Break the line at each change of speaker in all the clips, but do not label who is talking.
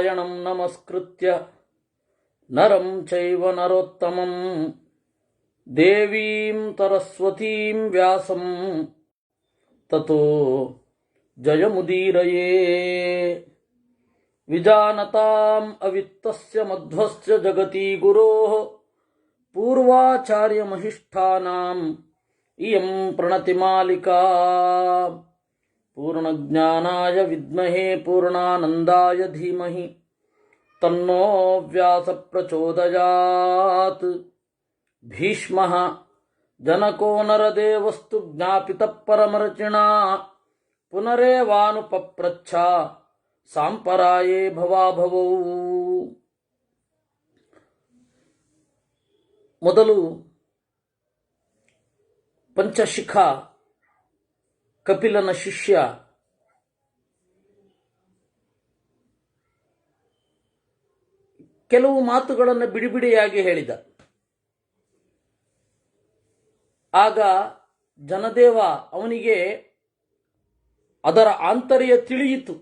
ನಾರಾಯಣಂ ನಮಸ್ಕೃತ್ಯ ನರಂ ಚೈವ ನರೋತ್ತಮಂ ದೇವೀಂ ಸರಸ್ವತೀಂ ವ್ಯಾಸಂ ತತೋ ಜಯಮುದೀರಯೇ. ವಿಜಾನತಾಂ ಅವಿತ್ತಸ್ಯ ಮಧ್ವಸ್ಯ ಜಗತಿ ಗುರೋಃ ಪೂರ್ವಾಚಾರ್ಯಮಹಿಷ್ಠಾನಾಂ ಇಯಂ ಪ್ರಣತಿಮಾಲಿಕಾ. ಪೂರ್ಣಜ್ಞಾನಾಯ ವಿದ್ಮಹೇ ಪೂರ್ಣಾನಂದಾಯ ಧೀಮಹಿ ತನ್ನೋ ವ್ಯಾಸ ಪ್ರಚೋದಯಾತ್. ಭೀಷ್ಮಃ ಜನಕೋ ನರದೇವಸ್ತು ಜ್ಞಾಪಿತಃ ಪರಮರ್ಚಿಣಾ ಪುನರೇವಾನುಪಪ್ರಚ್ಛ ಸಾಂಪರಾಯೇ ಭವಾಭವೌ. ಮೊದಲು ಪಂಚಶಿಖ ಕಪಿಲನ ಶಿಷ್ಯ ಕೆಲವು ಮಾತುಗಳನ್ನು ಬಿಡಿಬಿಡಿಯಾಗಿ ಹೇಳಿದ. ಆಗ ಜನದೇವ ಅವನಿಗೆ ಅದರ ಆಂತರ್ಯ ತಿಳಿಯಿತು.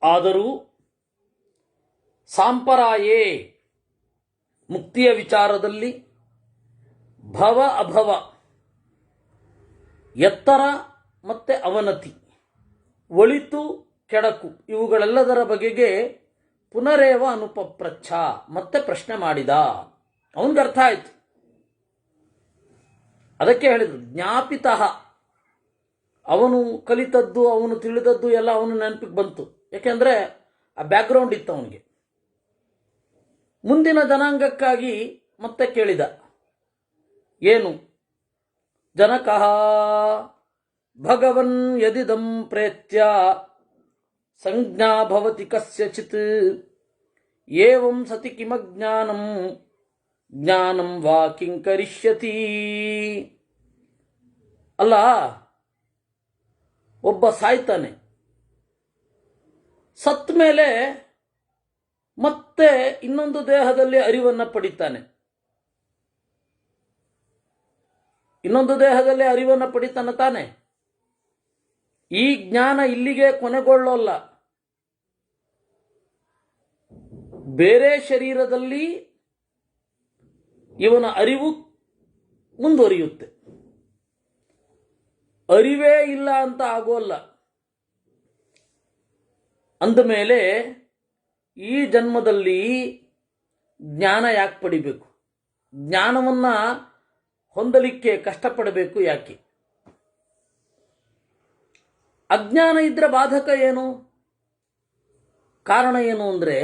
ಆದರೂ ಸಾಂಪರಾಯೇ ಮುಕ್ತಿಯ ವಿಚಾರದಲ್ಲಿ ಭವ ಅಭವ, ಎತ್ತರ ಮತ್ತೆ ಅವನತಿ, ಒಳಿತು ಕೆಡಕು ಇವುಗಳೆಲ್ಲದರ ಬಗೆಗೆ ಪುನರೇವ ಅನುಪಪ್ರಚ್ಛ ಮತ್ತೆ ಪ್ರಶ್ನೆ ಮಾಡಿದ. ಅವನಿಗೆ ಅರ್ಥ ಆಯಿತು. ಅದಕ್ಕೆ ಹೇಳಿದರು ಜ್ಞಾಪಿತ. ಅವನು ಕಲಿತದ್ದು ಅವನು ತಿಳಿದದ್ದು ಎಲ್ಲ ಅವನು ನೆನಪಿಗೆ ಬಂತು. ಯಾಕೆಂದರೆ ಆ ಬ್ಯಾಕ್ಗ್ರೌಂಡ್ ಇತ್ತು ಅವನಿಗೆ. ಮುಂದಿನ ಜನಾಂಗಕ್ಕಾಗಿ ಮತ್ತೆ ಕೇಳಿದ. ಏನು? ಜನಕಃ ಭಗವನ್ ಯದಿದಂ ಪ್ರೇತ್ಯ ಸಂಜ್ಞಾ ಭವತಿ ಕಸ್ಯಚಿತ್ ಏವಂ ಸತಿ ಕಿಮಜ್ಞಾನಂ ಜ್ಞಾನಂ ವಾ ಕಿಂಕರಿಷ್ಯತಿ. ಅಲ್ಲ, ಒಬ್ಬ ಸಾಯ್ತಾನೆ, ಸತ್ತ ಮೇಲೆ ಮತ್ತೆ ಇನ್ನೊಂದು ದೇಹದಲ್ಲಿ ಅರಿವನ್ನು ಪಡಿತಾನೆ. ಇನ್ನೊಂದು ದೇಹದಲ್ಲಿ ಅರಿವನ್ನು ಪಡಿತಾನೆ ತಾನೆ. ಈ ಜ್ಞಾನ ಇಲ್ಲಿಗೆ ಕೊನೆಗೊಳ್ಳೋಲ್ಲ. ಬೇರೆ ಶರೀರದಲ್ಲಿ ಇವನ ಅರಿವು ಮುಂದುವರಿಯುತ್ತೆ. ಅರಿವೇ ಇಲ್ಲ ಅಂತ ಆಗೋಲ್ಲ. ಅಂದಮೇಲೆ ಈ ಜನ್ಮದಲ್ಲಿ ಜ್ಞಾನ ಯಾಕೆ ಪಡಿಬೇಕು? ಜ್ಞಾನವನ್ನು ಹೊಂದಲಿಕ್ಕೆ ಕಷ್ಟಪಡಬೇಕು ಯಾಕೆ? ಅಜ್ಞಾನ ಇದ್ರೆ ಬಾಧಕ ಏನು? ಕಾರಣ ಏನು ಅಂದರೆ,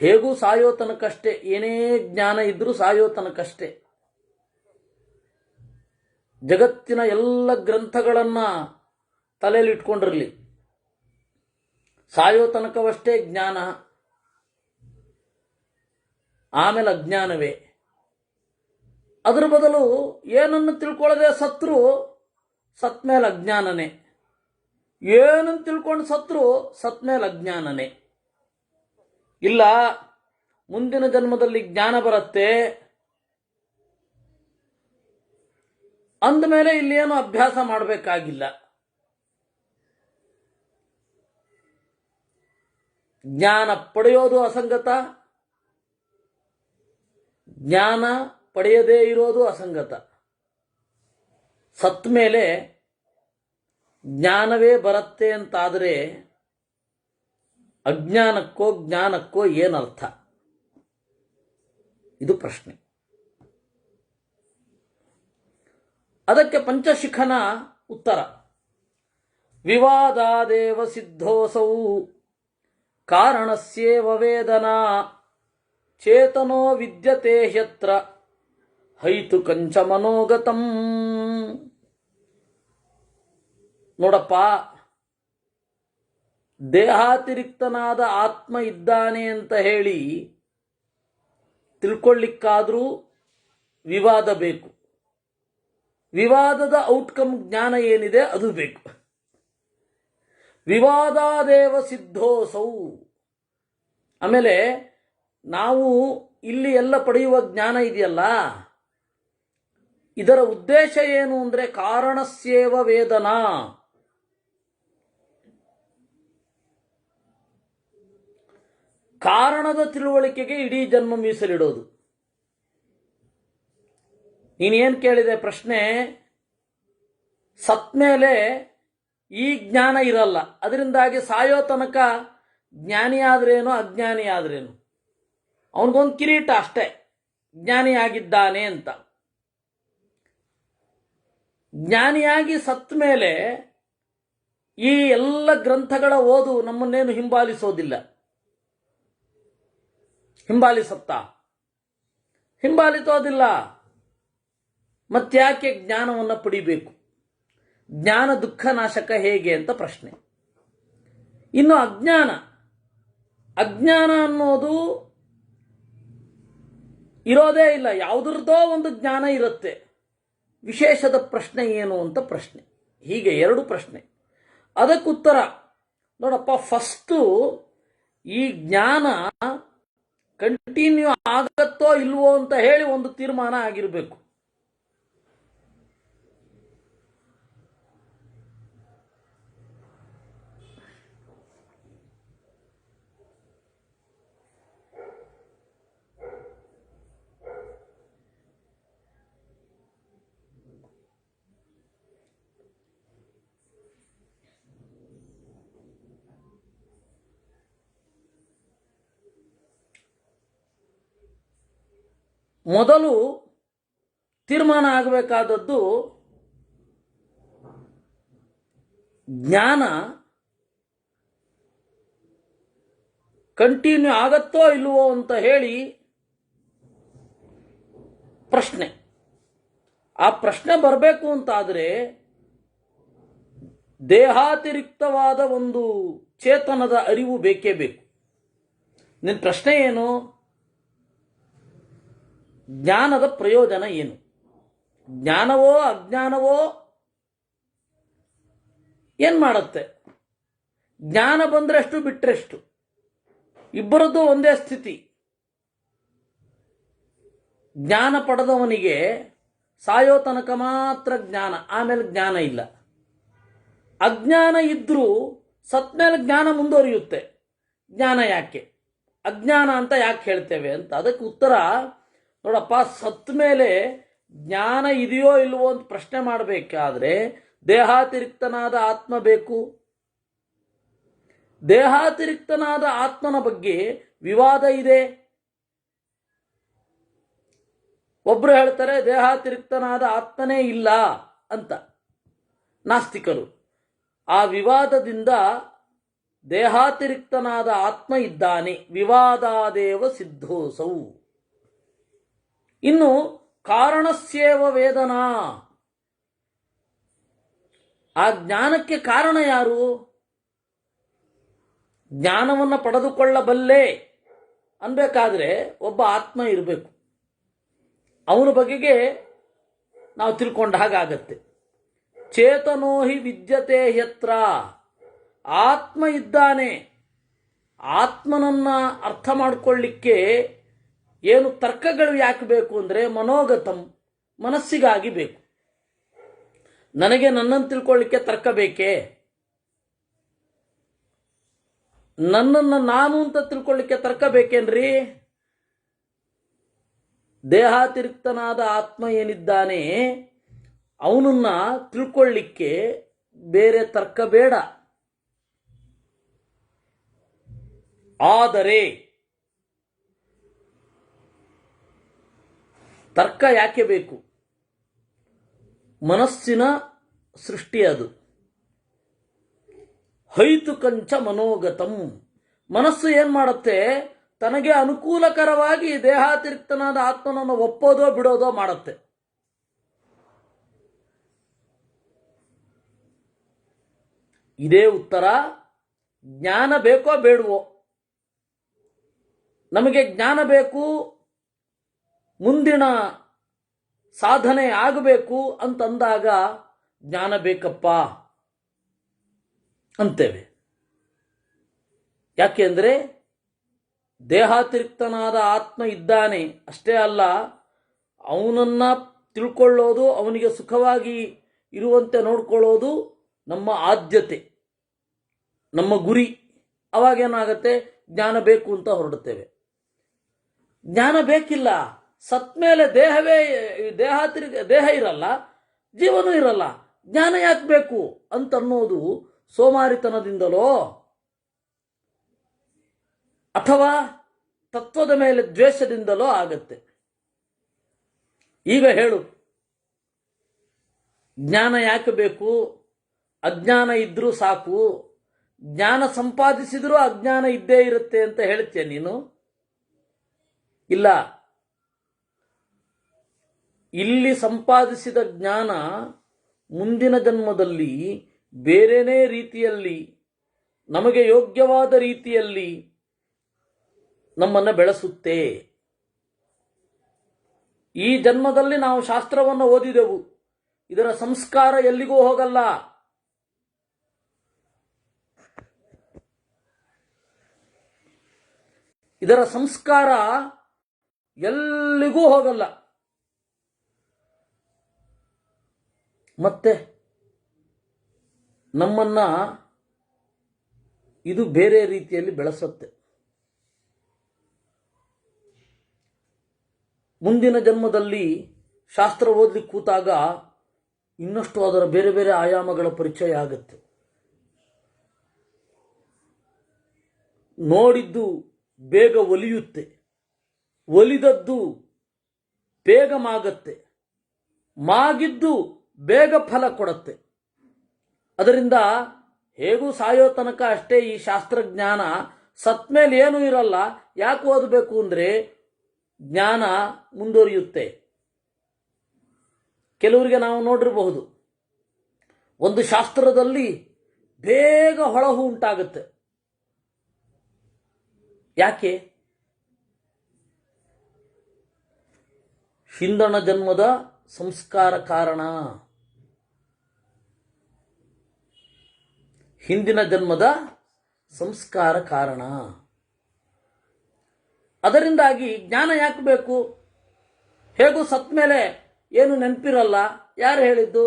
ಹೇಗೂ ಸಾಯೋ ತನಕಷ್ಟೇ. ಏನೇ ಜ್ಞಾನ ಇದ್ರೂ ಸಾಯೋ ತನಕಷ್ಟೇ. ಜಗತ್ತಿನ ಎಲ್ಲ ಗ್ರಂಥಗಳನ್ನು ತಲೆಯಲ್ಲಿ ಇಟ್ಕೊಂಡಿರಲಿ, ಸಾಯೋ ತನಕವಷ್ಟೇ ಜ್ಞಾನ, ಆಮೇಲೆ ಅಜ್ಞಾನವೇ. ಅದರ ಬದಲು ಏನನ್ನು ತಿಳ್ಕೊಳ್ಳದೆ ಸತ್ರು ಸತ್ ಮೇಲೆ ಅಜ್ಞಾನನೇ, ಏನನ್ನು ತಿಳ್ಕೊಂಡು ಸತ್ರು ಸತ್ ಮೇಲೆ ಅಜ್ಞಾನನೇ. ಇಲ್ಲ, ಮುಂದಿನ ಜನ್ಮದಲ್ಲಿ ಜ್ಞಾನ ಬರುತ್ತೆ ಅಂದಮೇಲೆ ಇಲ್ಲೇನು ಅಭ್ಯಾಸ ಮಾಡಬೇಕಾಗಿಲ್ಲ. ಜ್ಞಾನ ಪಡೆಯೋದು ಅಸಂಗತ, ಜ್ಞಾನ ಪಡೆಯದೇ ಇರೋದು ಅಸಂಗತ. ಸತ್ತ ಮೇಲೆ ಜ್ಞಾನವೇ ಬರುತ್ತೆ ಅಂತಾದರೆ ಅಜ್ಞಾನಕ್ಕೋ ಜ್ಞಾನಕ್ಕೋ ಏನರ್ಥ? ಇದು ಪ್ರಶ್ನೆ. ಅದಕ್ಕೆ ಪಂಚಶಿಖನ ಉತ್ತರ ವಿವಾದಾದೇವ ಸಿದ್ಧೋಸೌ ಕಾರಣಸ್ಯೇವ ವೇದನಾ ಚೇತನೋ ವಿದ್ಯತೆ ಹ್ಯತ್ರ ಹೈತು ಕಂಚ ಮನೋಗತಂ. ನೋಡಪ್ಪ, ದೇಹಾತಿರಿಕ್ತನಾದ ಆತ್ಮ ಇದ್ದಾನೆ ಅಂತ ಹೇಳಿ ತಿಳ್ಕೊಳ್ಳಿಕ್ಕಾದರೂ ವಿವಾದ ಬೇಕು. ವಿವಾದದ ಔಟ್ಕಮ್ ಜ್ಞಾನ ಏನಿದೆ ಅದು ಬೇಕು. ವಿವಾದಾದೇವ ಸಿದ್ಧೋಸೌ. ಆಮೇಲೆ ನಾವು ಇಲ್ಲಿ ಎಲ್ಲ ಪಡೆಯುವ ಜ್ಞಾನ ಇದೆಯಲ್ಲ, ಇದರ ಉದ್ದೇಶ ಏನು ಅಂದರೆ ಕಾರಣಸ್ಯೇವ ವೇದನಾ. ಕಾರಣದ ತಿಳುವಳಿಕೆಗೆ ಇಡೀ ಜನ್ಮ ಮೀಸಲಿಡೋದು. ನೀನೇನು ಕೇಳಿದೆ ಪ್ರಶ್ನೆ, ಸತ್ಮೇಲೆ ಈ ಜ್ಞಾನ ಇರಲ್ಲ, ಅದರಿಂದಾಗಿ ಸಾಯೋ ತನಕ ಜ್ಞಾನಿ ಆದ್ರೇನು ಅಜ್ಞಾನಿ ಆದ್ರೇನು, ಅವನಿಗೊಂದು ಕಿರೀಟ ಅಷ್ಟೇ, ಜ್ಞಾನಿಯಾಗಿದ್ದಾನೆ ಅಂತ. ಜ್ಞಾನಿಯಾಗಿ ಸತ್ತ ಮೇಲೆ ಈ ಎಲ್ಲ ಗ್ರಂಥಗಳ ಓದು ನಮ್ಮನ್ನೇನು ಹಿಂಬಾಲಿಸೋದಿಲ್ಲ. ಹಿಂಬಾಲಿಸತ್ತಾ? ಹಿಂಬಾಲಿಸೋದಿಲ್ಲ. ಮತ್ತ್ಯಾಕೆ ಜ್ಞಾನವನ್ನು ಪಡಿಬೇಕು? ಜ್ಞಾನ ದುಃಖ ನಾಶಕ ಹೇಗೆ ಅಂತ ಪ್ರಶ್ನೆ. ಇನ್ನು ಅಜ್ಞಾನ ಅನ್ನೋದು ಇರೋದೇ ಇಲ್ಲ, ಯಾವುದರದೋ ಒಂದು ಜ್ಞಾನ ಇರುತ್ತೆ. ವಿಶೇಷದ ಪ್ರಶ್ನೆ ಏನು ಅಂತ ಪ್ರಶ್ನೆ. ಹೀಗೆ ಎರಡು ಪ್ರಶ್ನೆ. ಅದಕ್ಕುತ್ತರ ನೋಡಪ್ಪ, ಫಸ್ಟು ಈ ಜ್ಞಾನ ಕಂಟಿನ್ಯೂ ಆಗತ್ತೋ ಇಲ್ವೋ ಅಂತ ಹೇಳಿ ಒಂದು ತೀರ್ಮಾನ ಆಗಿರಬೇಕು. ಮೊದಲು ತೀರ್ಮಾನ ಆಗಬೇಕಾದದ್ದು ಜ್ಞಾನ ಕಂಟಿನ್ಯೂ ಆಗತ್ತೋ ಇಲ್ವೋ ಅಂತ ಹೇಳಿ ಪ್ರಶ್ನೆ. ಆ ಪ್ರಶ್ನೆ ಬರಬೇಕು ಅಂತಾದರೆ ದೇಹಾತಿರಿಕ್ತವಾದ ಒಂದು ಚೇತನದ ಅರಿವು ಬೇಕೇ ಬೇಕು. ನಿನ್ನ ಪ್ರಶ್ನೆ ಏನು? ಜ್ಞಾನದ ಪ್ರಯೋಜನ ಏನು? ಜ್ಞಾನವೋ ಅಜ್ಞಾನವೋ ಏನು ಮಾಡುತ್ತೆ? ಜ್ಞಾನ ಬಂದ್ರೆಷ್ಟು ಬಿಟ್ರೆಷ್ಟು, ಇಬ್ಬರದ್ದು ಒಂದೇ ಸ್ಥಿತಿ. ಜ್ಞಾನ ಪಡೆದವನಿಗೆ ಸಾಯೋ ತನಕ ಮಾತ್ರ ಜ್ಞಾನ, ಆಮೇಲೆ ಜ್ಞಾನ ಇಲ್ಲ. ಅಜ್ಞಾನ ಇದ್ರೂ ಸತ್ಮೇಲೆ ಜ್ಞಾನ ಮುಂದುವರಿಯುತ್ತೆ. ಜ್ಞಾನ ಯಾಕೆ ಅಜ್ಞಾನ ಅಂತ ಯಾಕೆ ಹೇಳ್ತೇವೆ ಅಂತ ಅದಕ್ಕೆ ಉತ್ತರ ನೋಡಪ್ಪ, ಸತ್ ಮೇಲೆ ಜ್ಞಾನ ಇದೆಯೋ ಇಲ್ವೋ ಅಂತ ಪ್ರಶ್ನೆ ಮಾಡಬೇಕಾದ್ರೆ ದೇಹಾತಿರಿಕ್ತನಾದ ಆತ್ಮ ಬೇಕು. ದೇಹಾತಿರಿಕ್ತನಾದ ಆತ್ಮನ ಬಗ್ಗೆ ವಿವಾದ ಇದೆ. ಒಬ್ರು ಹೇಳ್ತಾರೆ ದೇಹಾತಿರಿಕ್ತನಾದ ಆತ್ಮನೇ ಇಲ್ಲ ಅಂತ, ನಾಸ್ತಿಕರು. ಆ ವಿವಾದದಿಂದ ದೇಹಾತಿರಿಕ್ತನಾದ ಆತ್ಮ ಇದ್ದಾನೆ, ವಿವಾದಾದೇವ ಸಿದ್ಧೋಸೌ. ಇನ್ನು ಕಾರಣಸ್ಯೇವ ವೇದನಾ, ಆ ಜ್ಞಾನಕ್ಕೆ ಕಾರಣ ಯಾರು? ಜ್ಞಾನವನ್ನು ಪಡೆದುಕೊಳ್ಳಬಲ್ಲೆ ಅನ್ಬೇಕಾದ್ರೆ ಒಬ್ಬ ಆತ್ಮ ಇರಬೇಕು. ಅವನ ಬಗೆಗೆ ನಾವು ತಿಳ್ಕೊಂಡ ಹಾಗಾಗತ್ತೆ. ಚೇತನೋ ಹಿ ವಿದ್ಯತೆ ಯತ್ರ, ಆತ್ಮ ಇದ್ದಾನೆ. ಆತ್ಮನನ್ನ ಅರ್ಥ ಮಾಡಿಕೊಳ್ಳಿಕ್ಕೆ ಏನು ತರ್ಕಗಳು ಯಾಕೆ ಬೇಕು ಅಂದರೆ ಮನೋಗತಂ, ಮನಸ್ಸಿಗಾಗಿ ಬೇಕು. ನನಗೆ ನನ್ನನ್ನು ತಿಳ್ಕೊಳ್ಳಿಕ್ಕೆ ತರ್ಕ ಬೇಕೇ? ನನ್ನನ್ನು ನಾನು ಅಂತ ತಿಳ್ಕೊಳ್ಳಿಕ್ಕೆ ತರ್ಕ ಬೇಕೇನ್ರಿ? ದೇಹಾತಿರಿಕ್ತನಾದ ಆತ್ಮ ಏನಿದ್ದಾನೆ ಅವನನ್ನ ತಿಳ್ಕೊಳ್ಳಿಕ್ಕೆ ಬೇರೆ ತರ್ಕ ಬೇಡ. ಆದರೆ ತರ್ಕ ಯಾಕೆ ಬೇಕು? ಮನಸ್ಸಿನ ಸೃಷ್ಟಿ ಅದು. ಹೈತುಕಂಚ ಮನೋಗತಂ, ಮನಸ್ಸು ಏನ್ ಮಾಡುತ್ತೆ? ತನಗೆ ಅನುಕೂಲಕರವಾಗಿ ದೇಹಾತಿರಿಕ್ತನಾದ ಆತ್ಮನನ್ನು ಒಪ್ಪೋದೋ ಬಿಡೋದೋ ಮಾಡುತ್ತೆ. ಇದೇ ಉತ್ತರ. ಜ್ಞಾನ ಬೇಕೋ ಬೇಡವೋ? ನಮಗೆ ಜ್ಞಾನ ಬೇಕು, ಮುಂದಿನ ಸಾಧನೆ ಆಗಬೇಕು ಅಂತಂದಾಗ ಜ್ಞಾನ ಬೇಕಪ್ಪ ಅಂತೇವೆ. ಯಾಕೆಂದ್ರೆ ದೇಹಾತಿರಿಕ್ತನಾದ ಆತ್ಮ ಇದ್ದಾನೆ ಅಷ್ಟೇ ಅಲ್ಲ, ಅವನನ್ನ ತಿಳ್ಕೊಳ್ಳೋದು, ಅವನಿಗೆ ಸುಖವಾಗಿ ಇರುವಂತೆ ನೋಡ್ಕೊಳ್ಳೋದು ನಮ್ಮ ಆದ್ಯತೆ, ನಮ್ಮ ಗುರಿ. ಅವಾಗೇನಾಗತ್ತೆ? ಜ್ಞಾನ ಬೇಕು ಅಂತ ಹೊರಡುತ್ತೇವೆ. ಜ್ಞಾನ ಬೇಕಿಲ್ಲ. ಸತ್ ಮೇಲೆ ದೇಹ ಇರಲ್ಲ, ಜೀವನೂ ಇರಲ್ಲ, ಜ್ಞಾನ ಯಾಕೆ ಬೇಕು ಅಂತನ್ನೋದು ಸೋಮಾರಿತನದಿಂದಲೋ ಅಥವಾ ತತ್ವದ ಮೇಲೆ ದ್ವೇಷದಿಂದಲೋ ಆಗತ್ತೆ. ಈಗ ಹೇಳು, ಜ್ಞಾನ ಯಾಕೆ ಬೇಕು? ಅಜ್ಞಾನ ಇದ್ರೂ ಸಾಕು, ಜ್ಞಾನ ಸಂಪಾದಿಸಿದ್ರೂ ಅಜ್ಞಾನ ಇದ್ದೇ ಇರುತ್ತೆ ಅಂತ ಹೇಳ್ತೀಯ ನೀನು? ಇಲ್ಲ. ಇಲ್ಲಿ ಸಂಪಾದಿಸಿದ ಜ್ಞಾನ ಮುಂದಿನ ಜನ್ಮದಲ್ಲಿ ಬೇರೆನೇ ರೀತಿಯಲ್ಲಿ, ನಮಗೆ ಯೋಗ್ಯವಾದ ರೀತಿಯಲ್ಲಿ ನಮ್ಮನ್ನು ಬೆಳೆಸುತ್ತೆ. ಈ ಜನ್ಮದಲ್ಲಿ ನಾವು ಶಾಸ್ತ್ರವನ್ನು ಓದಿದೆವು, ಇದರ ಸಂಸ್ಕಾರ ಎಲ್ಲಿಗೂ ಹೋಗಲ್ಲ. ಇದರ ಸಂಸ್ಕಾರ ಎಲ್ಲಿಗೂ ಹೋಗಲ್ಲ. ಮತ್ತೆ ನಮ್ಮನ್ನ ಇದು ಬೇರೆ ರೀತಿಯಲ್ಲಿ ಬೆಳೆಸುತ್ತೆ. ಮುಂದಿನ ಜನ್ಮದಲ್ಲಿ ಶಾಸ್ತ್ರ ಓದಲಿಕ್ಕೆ ಕೂತಾಗ ಇನ್ನಷ್ಟು ಅದರ ಬೇರೆ ಬೇರೆ ಆಯಾಮಗಳ ಪರಿಚಯ ಆಗುತ್ತೆ. ನೋಡಿದ್ದು ಬೇಗ ಒಲಿಯುತ್ತೆ, ಒಲಿದದ್ದು ಬೇಗ ಮಾಗತ್ತೆ, ಮಾಗಿದ್ದು ಬೇಗ ಫಲ ಕೊಡುತ್ತೆ. ಅದರಿಂದ ಹೇಗೂ ಸಾಯೋ ತನಕ ಅಷ್ಟೇ ಈ ಶಾಸ್ತ್ರಜ್ಞಾನ. ಸತ್ಮೇಲೆ ಏನೂ ಇರಲ್ಲ. ಯಾಕೆ ಓದಬೇಕು ಅಂದರೆ ಜ್ಞಾನ ಮುಂದುವರಿಯುತ್ತೆ. ಕೆಲವರಿಗೆ ನಾವು ನೋಡಿರಬಹುದು, ಒಂದು ಶಾಸ್ತ್ರದಲ್ಲಿ ಬೇಗ ಹೊಳಹು ಉಂಟಾಗುತ್ತೆ. ಯಾಕೆ? ಹಿಂದಣ ಜನ್ಮದ ಸಂಸ್ಕಾರ ಕಾರಣ, ಹಿಂದಿನ ಜನ್ಮದ ಸಂಸ್ಕಾರ ಕಾರಣ. ಅದರಿಂದಾಗಿ ಜ್ಞಾನ ಯಾಕೆ ಬೇಕು? ಹೇಗೂ ಸತ್ ಮೇಲೆ ಏನು ನೆನಪಿರಲ್ಲ. ಯಾರು ಹೇಳಿದ್ದು?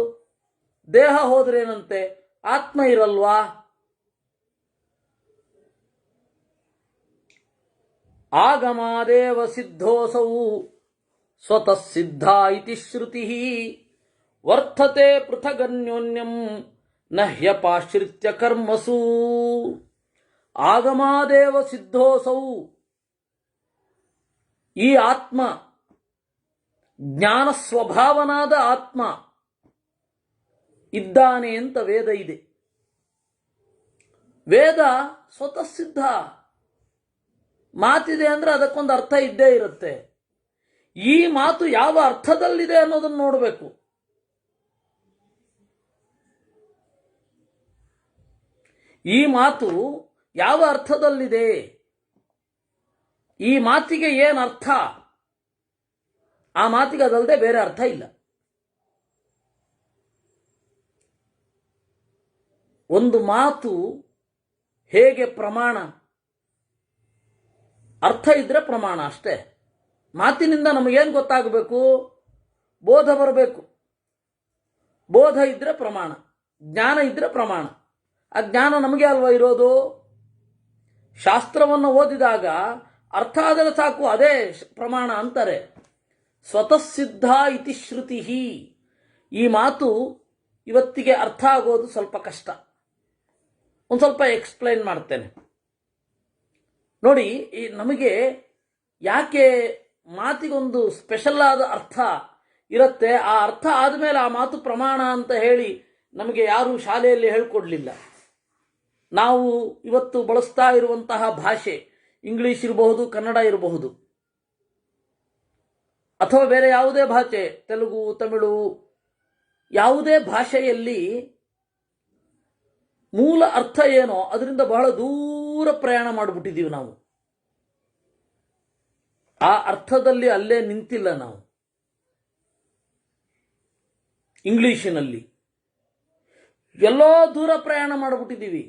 ದೇಹ ಹೋದ್ರೇನಂತೆ, ಆತ್ಮ ಇರಲ್ವಾ? ಆಗಮಾದೇವ ಸಿದ್ಧೋಸೌ ಸ್ವತಃ ಸಿದ್ಧ ಇತಿ ಶ್ರುತಿ ವರ್ತತೆ ಪೃಥಗನ್ಯೋನ್ಯಂ ನ ಹ್ಯಪಾಶ್ರಿತ್ಯ ಕರ್ಮಸು. ಆಗಮಾದೇವ ಸಿದ್ಧೋಸೌ, ಈ ಆತ್ಮ ಜ್ಞಾನ ಸ್ವಭಾವನಾದ ಆತ್ಮ ಇದ್ದಾನೆ ಅಂತ ವೇದ ಇದೆ. ವೇದ ಸ್ವತಃ ಸಿದ್ಧ. ಮಾತಿದೆ ಅಂದ್ರೆ ಅದಕ್ಕೊಂದು ಅರ್ಥ ಇದ್ದೇ ಇರುತ್ತೆ. ಈ ಮಾತು ಯಾವ ಅರ್ಥದಲ್ಲಿದೆ ಅನ್ನೋದನ್ನು ನೋಡಬೇಕು. ಈ ಮಾತು ಯಾವ ಅರ್ಥದಲ್ಲಿದೆ, ಈ ಮಾತಿಗೆ ಏನು ಅರ್ಥ, ಆ ಮಾತಿಗೆ ಅದಲ್ಲದೆ ಬೇರೆ ಅರ್ಥ ಇಲ್ಲ. ಒಂದು ಮಾತು ಹೇಗೆ ಪ್ರಮಾಣ, ಅರ್ಥ ಇದ್ರೆ ಪ್ರಮಾಣ ಅಷ್ಟೇ. ಮಾತಿನಿಂದ ನಮಗೇನು ಗೊತ್ತಾಗಬೇಕು? ಬೋಧ ಬರಬೇಕು. ಬೋಧ ಇದ್ರೆ ಪ್ರಮಾಣ, ಜ್ಞಾನ ಇದ್ರೆ ಪ್ರಮಾಣ. ಆ ಜ್ಞಾನ ನಮಗೆ ಅಲ್ವಾ ಇರೋದು? ಶಾಸ್ತ್ರವನ್ನು ಓದಿದಾಗ ಅರ್ಥ ಆದರೆ ಸಾಕು, ಅದೇ ಪ್ರಮಾಣ ಅಂತಾರೆ. ಸ್ವತಃ ಸಿದ್ಧ ಇತಿ ಶ್ರುತಿ. ಈ ಮಾತು ಇವತ್ತಿಗೆ ಅರ್ಥ ಆಗೋದು ಸ್ವಲ್ಪ ಕಷ್ಟ. ಒಂದು ಸ್ವಲ್ಪ ಎಕ್ಸ್ಪ್ಲೈನ್ ಮಾಡ್ತೇನೆ ನೋಡಿ. ಈ ನಮಗೆ ಯಾಕೆ ಮಾತಿಗೊಂದು ಸ್ಪೆಷಲ್ ಆದ ಅರ್ಥ ಇರುತ್ತೆ. ಆ ಅರ್ಥ ಆದಮೇಲೆ ಆ ಮಾತು ಪ್ರಮಾಣ ಅಂತ ಹೇಳಿ ನಮಗೆ ಯಾರೂ ಶಾಲೆಯಲ್ಲಿ ಹೇಳ್ಕೊಡ್ಲಿಲ್ಲ. ನಾವು ಇವತ್ತು ಬಳಸ್ತಾ ಇರುವಂತಹ ಭಾಷೆ ಇಂಗ್ಲಿಷ್ ಇರಬಹುದು, ಕನ್ನಡ ಇರಬಹುದು, ಅಥವಾ ಬೇರೆ ಯಾವುದೇ ಭಾಷೆ, ತೆಲುಗು, ತಮಿಳು, ಯಾವುದೇ ಭಾಷೆಯಲ್ಲಿ ಮೂಲ ಅರ್ಥ ಏನೋ ಅದರಿಂದ ಬಹಳ ದೂರ ಪ್ರಯಾಣ ಮಾಡಿಬಿಟ್ಟಿದ್ದೀವಿ ನಾವು. ಆ ಅರ್ಥದಲ್ಲಿ ಅಲ್ಲೇ ನಿಂತಿಲ್ಲ ನಾವು. ಇಂಗ್ಲಿಷಿನಲ್ಲಿ ಎಲ್ಲೋ ದೂರ ಪ್ರಯಾಣ ಮಾಡಿಬಿಟ್ಟಿದ್ದೀವಿ.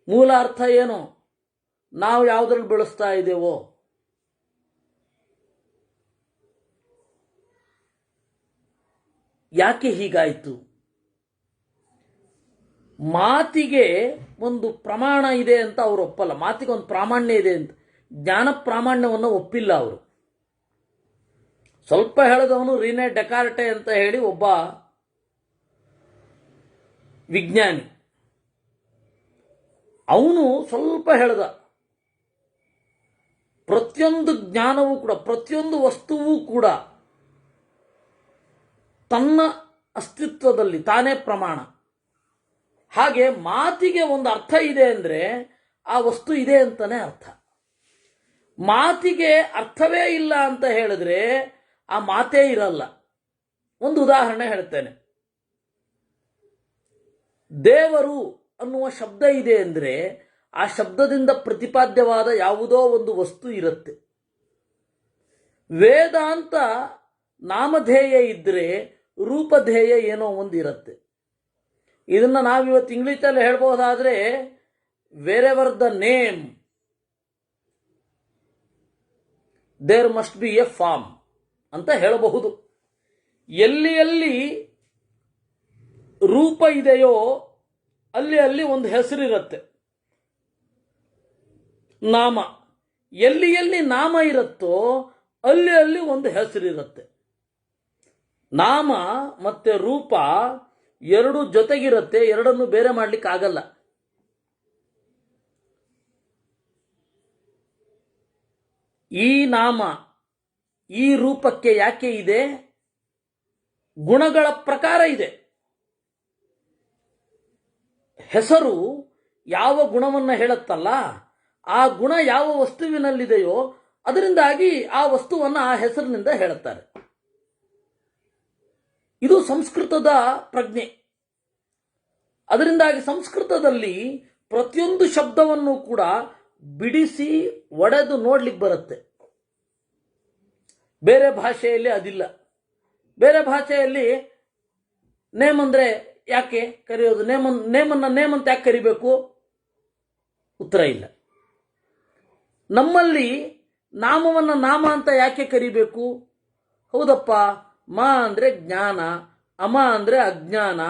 ಮೂಲ ಅರ್ಥ ಏನೋ ನಾವು ಯಾವುದ್ರಲ್ಲಿ ಬೆಳೆಸ್ತಾ ಇದ್ದೇವೋ. ಯಾಕೆ ಹೀಗಾಯಿತು? ಮಾತಿಗೆ ಒಂದು ಪ್ರಮಾಣ ಇದೆ ಅಂತ ಅವರು ಒಪ್ಪಲ್ಲ. ಮಾತಿಗೆ ಒಂದು ಪ್ರಾಮಾಣ್ಯ ಇದೆ ಅಂತ, ಜ್ಞಾನ ಪ್ರಾಮಾಣ್ಯವನ್ನು ಒಪ್ಪಿಲ್ಲ ಅವರು. ಸ್ವಲ್ಪ ಹೇಳಿದವನು ರೀನೆ ಡೆಕಾರ್ಟೆ ಅಂತ ಹೇಳಿ ಒಬ್ಬ ವಿಜ್ಞಾನಿ, ಅವನು ಸ್ವಲ್ಪ ಹೇಳ್ದ, ಪ್ರತಿಯೊಂದು ಜ್ಞಾನವೂ ಕೂಡ, ಪ್ರತಿಯೊಂದು ವಸ್ತುವೂ ಕೂಡ ತನ್ನ ಅಸ್ತಿತ್ವದಲ್ಲಿ ತಾನೇ ಪ್ರಮಾಣ. ಹಾಗೆ ಮಾತಿಗೆ ಒಂದು ಅರ್ಥ ಇದೆ ಅಂದರೆ ಆ ವಸ್ತು ಇದೆ ಅಂತಾನೆ ಅರ್ಥ. ಮಾತಿಗೆ ಅರ್ಥವೇ ಇಲ್ಲ ಅಂತ ಹೇಳಿದ್ರೆ ಆ ಮಾತೇ ಇರಲ್ಲ. ಒಂದು ಉದಾಹರಣೆ ಹೇಳ್ತೇನೆ. ದೇವರು ಅನ್ನುವ ಶಬ್ದ ಇದೆ ಅಂದರೆ ಆ ಶಬ್ದದಿಂದ ಪ್ರತಿಪಾದ್ಯವಾದ ಯಾವುದೋ ಒಂದು ವಸ್ತು ಇರುತ್ತೆ. ವೇದಾಂತ ನಾಮಧೇಯ ಇದ್ರೆ ರೂಪಧೇಯ ಏನೋ ಒಂದು ಇರುತ್ತೆ. ಇದನ್ನ ನಾವಿವತ್ತು ಇಂಗ್ಲಿಷಲ್ಲಿ ಹೇಳ್ಬಹುದಾದ್ರೆ wherever the name there must be a form ಅಂತ ಹೇಳಬಹುದು. ಎಲ್ಲಿ ಎಲ್ಲಿ ರೂಪ ಇದೆಯೋ ಅಲ್ಲಿ ಅಲ್ಲಿ ಒಂದು ಹೆಸರಿರುತ್ತೆ, ನಾಮ. ಎಲ್ಲಿ ಎಲ್ಲಿ ನಾಮ ಇರುತ್ತೋ ಅಲ್ಲಿ ಅಲ್ಲಿ ಒಂದು ಹೆಸರಿರುತ್ತೆ. ನಾಮ ಮತ್ತೆ ರೂಪ ಎರಡು ಜೊತೆಗಿರುತ್ತೆ, ಎರಡನ್ನು ಬೇರೆ ಮಾಡ್ಲಿಕ್ಕೆ ಆಗಲ್ಲ. ಈ ನಾಮ ಈ ರೂಪಕ್ಕೆ ಯಾಕೆ ಇದೆ? ಗುಣಗಳ ಪ್ರಕಾರ ಇದೆ. ಹೆಸರು ಯಾವ ಗುಣವನ್ನು ಹೇಳುತ್ತಲ್ಲ, ಆ ಗುಣ ಯಾವ ವಸ್ತುವಿನಲ್ಲಿದೆಯೋ ಅದರಿಂದಾಗಿ ಆ ವಸ್ತುವನ್ನು ಆ ಹೆಸರಿನಿಂದ ಹೇಳುತ್ತಾರೆ. ಇದು ಸಂಸ್ಕೃತದ ಪ್ರಜ್ಞೆ. ಅದರಿಂದಾಗಿ ಸಂಸ್ಕೃತದಲ್ಲಿ ಪ್ರತಿಯೊಂದು ಶಬ್ದವನ್ನು ಕೂಡ ಬಿಡಿಸಿ ಒಡೆದು ನೋಡ್ಲಿಕ್ಕೆ ಬರುತ್ತೆ. ಬೇರೆ ಭಾಷೆಯಲ್ಲಿ ಅದಿಲ್ಲ. ಬೇರೆ ಭಾಷೆಯಲ್ಲಿ ನೇಮ್ ಅಂದ್ರೆ ಯಾಕೆ ಕರೆಯೋದು, ನೇಮ್ ಅಂತ ಯಾಕೆ ಕರಿಬೇಕು? ಉತ್ತರ ಇಲ್ಲ. ನಮ್ಮಲ್ಲಿ ನಾಮವನ್ನು ನಾಮ ಅಂತ ಯಾಕೆ ಕರಿಬೇಕು? ಹೌದಪ್ಪ, ಮ ಅಂದ್ರೆ ಜ್ಞಾನ, ಅಮ ಅಂದ್ರೆ ಅಜ್ಞಾನ.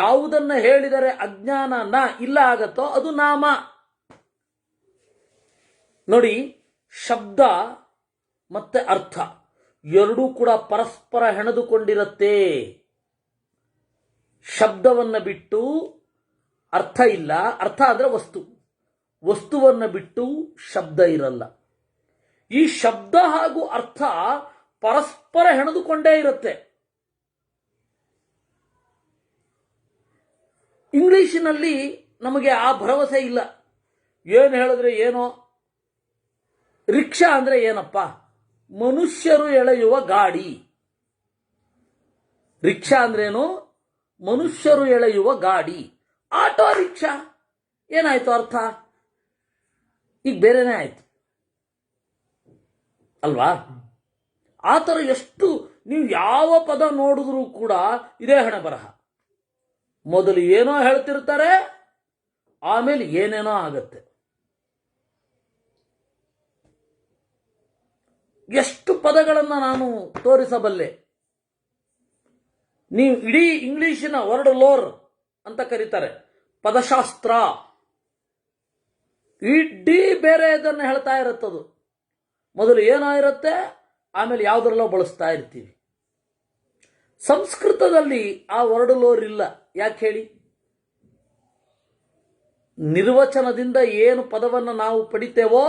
ಯಾವುದನ್ನ ಹೇಳಿದರೆ ಅಜ್ಞಾನ ಇಲ್ಲ ಆಗತ್ತೋ ಅದು ನಾಮ. ನೋಡಿ, ಶಬ್ದ ಮತ್ತೆ ಅರ್ಥ ಎರಡೂ ಕೂಡ ಪರಸ್ಪರ ಹೆಣೆದುಕೊಂಡಿರುತ್ತೆ. ಶಬ್ದವನ್ನು ಬಿಟ್ಟು ಅರ್ಥ ಇಲ್ಲ, ಅರ್ಥ ಆದ್ರೆ ವಸ್ತು, ವಸ್ತುವನ್ನು ಬಿಟ್ಟು ಶಬ್ದ ಇರಲ್ಲ. ಈ ಶಬ್ದ ಹಾಗೂ ಅರ್ಥ ಪರಸ್ಪರ ಹೆಣೆದುಕೊಂಡೇ ಇರುತ್ತೆ. ಇಂಗ್ಲಿಷಿನಲ್ಲಿ ನಮಗೆ ಆ ಭರವಸೆ ಇಲ್ಲ. ಏನು ಹೇಳಿದ್ರೆ ಏನೋ. ರಿಕ್ಷಾ ಅಂದ್ರೆ ಏನಪ್ಪ? ಮನುಷ್ಯರು ಎಳೆಯುವ ಗಾಡಿ. ರಿಕ್ಷಾ ಅಂದ್ರೇನು? ಮನುಷ್ಯರು ಎಳೆಯುವ ಗಾಡಿ. ಆಟೋ ರಿಕ್ಷಾ ಏನಾಯ್ತು ಅರ್ಥ? ಈಗ ಬೇರೆನೇ ಆಯ್ತು ಅಲ್ವಾ? ಆ ಥರ ಎಷ್ಟು ನೀವು ಯಾವ ಪದ ನೋಡಿದ್ರೂ ಕೂಡ ಇದೇ ಹಣೆ ಬರಹ. ಮೊದಲು ಏನೋ ಹೇಳ್ತಿರ್ತಾರೆ, ಆಮೇಲೆ ಏನೇನೋ ಆಗತ್ತೆ. ಎಷ್ಟು ಪದಗಳನ್ನು ನಾನು ತೋರಿಸಬಲ್ಲೆ. ನೀವು ಇಡೀ ಇಂಗ್ಲಿಶಿನ ವರ್ಡ್ ಲೋರ್ ಅಂತ ಕರೀತಾರೆ, ಪದಶಾಸ್ತ್ರ. ಇಡೀ ಬೇರೆ ಇದನ್ನು ಹೇಳ್ತಾ ಇರುತ್ತದು. ಮೊದಲು ಏನೋ ಇರುತ್ತೆ, ಆಮೇಲೆ ಯಾವುದರಲ್ಲೋ ಬಳಸ್ತಾ ಇರ್ತೀವಿ. ಸಂಸ್ಕೃತದಲ್ಲಿ ಆ ವರ್ಡ್ ಲೋರ್ ಇಲ್ಲ. ಯಾಕೆ ಹೇಳಿ? ನಿರ್ವಚನದಿಂದ ಏನು ಪದವನ್ನು ನಾವು ಪಡಿತೇವೋ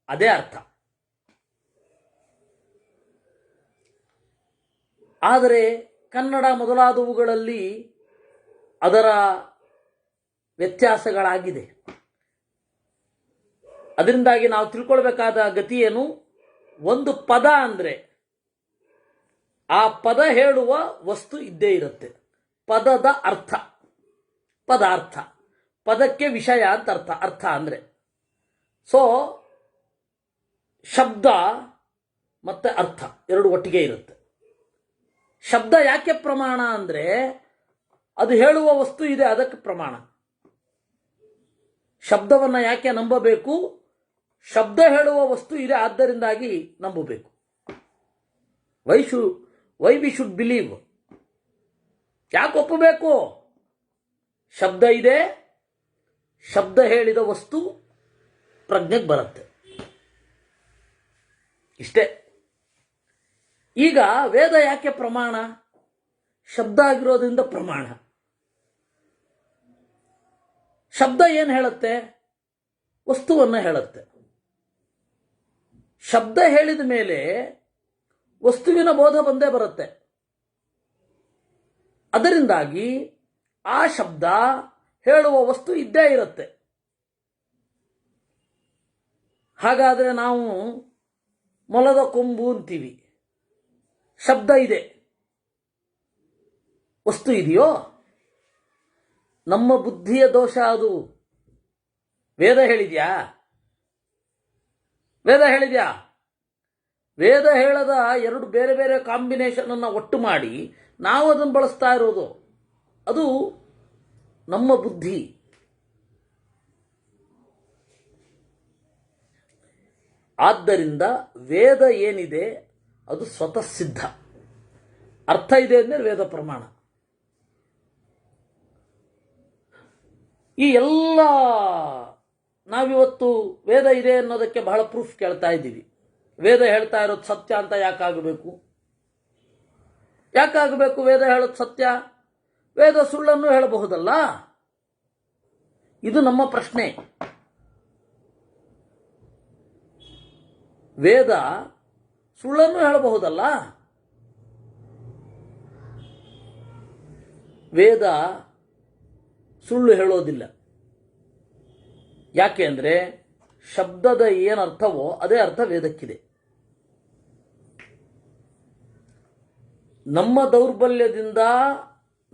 ಅದೇ ಅರ್ಥ. ಆದರೆ ಕನ್ನಡ ಮೊದಲಾದವುಗಳಲ್ಲಿ ಅದರ ವ್ಯತ್ಯಾಸಗಳಾಗಿದೆ. ಅದರಿಂದಾಗಿ ನಾವು ತಿಳ್ಕೊಳ್ಬೇಕಾದ ಗತಿ ಏನು? ಒಂದು ಪದ ಅಂದ್ರೆ ಆ ಪದ ಹೇಳುವ ವಸ್ತು ಇದ್ದೇ ಇರುತ್ತೆ. ಪದದ ಅರ್ಥ, ಪದಾರ್ಥ, ಪದಕ್ಕೆ ವಿಷಯ ಅಂತ ಅರ್ಥ. ಅರ್ಥ ಅಂದ್ರೆ ಸೊ ಶಬ್ದ ಮತ್ತೆ ಅರ್ಥ ಎರಡು ಒಟ್ಟಿಗೆ ಇರುತ್ತೆ. ಶಬ್ದ ಯಾಕೆ ಪ್ರಮಾಣ ಅಂದ್ರೆ ಅದು ಹೇಳುವ ವಸ್ತು ಇದೆ, ಅದಕ್ಕೆ ಪ್ರಮಾಣ. ಶಬ್ದವನ್ನ ಯಾಕೆ ನಂಬಬೇಕು? ಶಬ್ದ ಹೇಳುವ ವಸ್ತು ಇದೆ, ಆದ್ದರಿಂದಾಗಿ ನಂಬಬೇಕು. Why we should believe. ಯಾಕೆ ಒಪ್ಪಬೇಕು? ಶಬ್ದ ಇದೆ, ಶಬ್ದ ಹೇಳಿದ ವಸ್ತು ಪ್ರಜ್ಞೆಗೆ ಬರುತ್ತೆ. ಇಷ್ಟೇ. ಈಗ ವೇದ ಯಾಕೆ ಪ್ರಮಾಣ? ಶಬ್ದ ಆಗಿರೋದ್ರಿಂದ ಪ್ರಮಾಣ. ಶಬ್ದ ಏನು ಹೇಳುತ್ತೆ? ವಸ್ತುವನ್ನು ಹೇಳುತ್ತೆ. ಶಬ್ದ ಹೇಳಿದ ಮೇಲೆ ವಸ್ತುವಿನ ಬೋಧ ಬಂದೇ ಬರುತ್ತೆ. ಅದರಿಂದಾಗಿ ಆ ಶಬ್ದ ಹೇಳುವ ವಸ್ತು ಇದ್ದೇ ಇರುತ್ತೆ. ಹಾಗಾದರೆ ನಾವು ಮೊಲದ ಕೊಂಬು ಅಂತೀವಿ, ಶಬ್ದ ಇದೆ, ವಸ್ತು ಇದೆಯೋ? ನಮ್ಮ ಬುದ್ಧಿಯ ದೋಷ ಅದು. ವೇದ ಹೇಳಿದ್ಯಾ? ವೇದ ಹೇಳಿದ್ಯಾ? ವೇದ ಹೇಳದ ಎರಡು ಬೇರೆ ಬೇರೆ ಕಾಂಬಿನೇಷನ್ ಅನ್ನು ಒಟ್ಟು ಮಾಡಿ ನಾವು ಅದನ್ನು ಬಳಸ್ತಾ ಇರೋದು. ಅದು ನಮ್ಮ ಬುದ್ಧಿ. ಆದ್ದರಿಂದ ವೇದ ಏನಿದೆ ಅದು ಸ್ವತಃ ಸಿದ್ಧ. ಅರ್ಥ ಇದೆ ಅಂದರೆ ವೇದ ಪ್ರಮಾಣ. ಈ ಎಲ್ಲ ನಾವಿವತ್ತು ವೇದ ಇದೆ ಅನ್ನೋದಕ್ಕೆ ಬಹಳ ಪ್ರೂಫ್ ಕೇಳ್ತಾ ಇದ್ದೀವಿ. ವೇದ ಹೇಳ್ತಾ ಇರೋದು ಸತ್ಯ ಅಂತ ಯಾಕಾಗಬೇಕು? ಯಾಕಾಗಬೇಕು ವೇದ ಹೇಳೋದು ಸತ್ಯ? ವೇದ ಸುಳ್ಳನ್ನು ಹೇಳಬಹುದಲ್ಲ? ಇದು ನಮ್ಮ ಪ್ರಶ್ನೆ. ವೇದ ಸುಳ್ಳನ್ನು ಹೇಳಬಹುದಲ್ಲ? ವೇದ ಸುಳ್ಳು ಹೇಳೋದಿಲ್ಲ. ಯಾಕೆ ಅಂದರೆ ಶಬ್ದದ ಏನರ್ಥವೋ ಅದೇ ಅರ್ಥ ವೇದಕ್ಕಿದೆ. ನಮ್ಮ ದೌರ್ಬಲ್ಯದಿಂದ,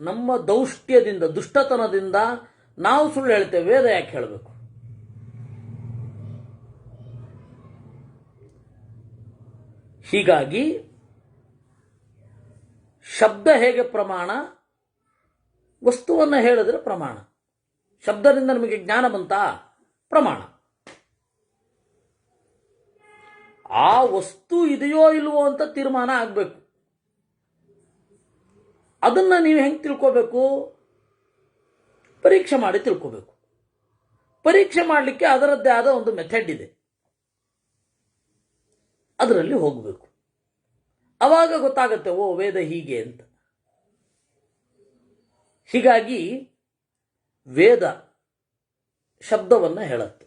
ನಮ್ಮ ದೌಷ್ಟ್ಯದಿಂದ, ದುಷ್ಟತನದಿಂದ ನಾವು ಸುಳ್ಳು ಹೇಳ್ತೇವೆ. ವೇದ ಯಾಕೆ ಹೇಳಬೇಕು? ಹೀಗಾಗಿ ಶಬ್ದ ಹೇಗೆ ಪ್ರಮಾಣ? ವಸ್ತುವನ್ನು ಹೇಳಿದ್ರೆ ಪ್ರಮಾಣ. ಶಬ್ದದಿಂದ ನಮಗೆ ಜ್ಞಾನ ಬಂತಾ? ಪ್ರಮಾಣ. ಆ ವಸ್ತು ಇದೆಯೋ ಇಲ್ವೋ ಅಂತ ತೀರ್ಮಾನ ಆಗಬೇಕು. ಅದನ್ನು ನೀವು ಹೆಂಗೆ ತಿಳ್ಕೋಬೇಕು? ಪರೀಕ್ಷೆ ಮಾಡಿ ತಿಳ್ಕೋಬೇಕು. ಪರೀಕ್ಷೆ ಮಾಡಲಿಕ್ಕೆ ಅದರದ್ದೇ ಆದ ಒಂದು ಮೆಥಡ್ ಇದೆ, ಅದರಲ್ಲಿ ಹೋಗಬೇಕು. ಆವಾಗ ಗೊತ್ತಾಗುತ್ತೆ, ಓ ವೇದ ಹೀಗೆ ಅಂತ. ಹೀಗಾಗಿ ವೇದ ಶಬ್ದವನ್ನು ಹೇಳುತ್ತೆ.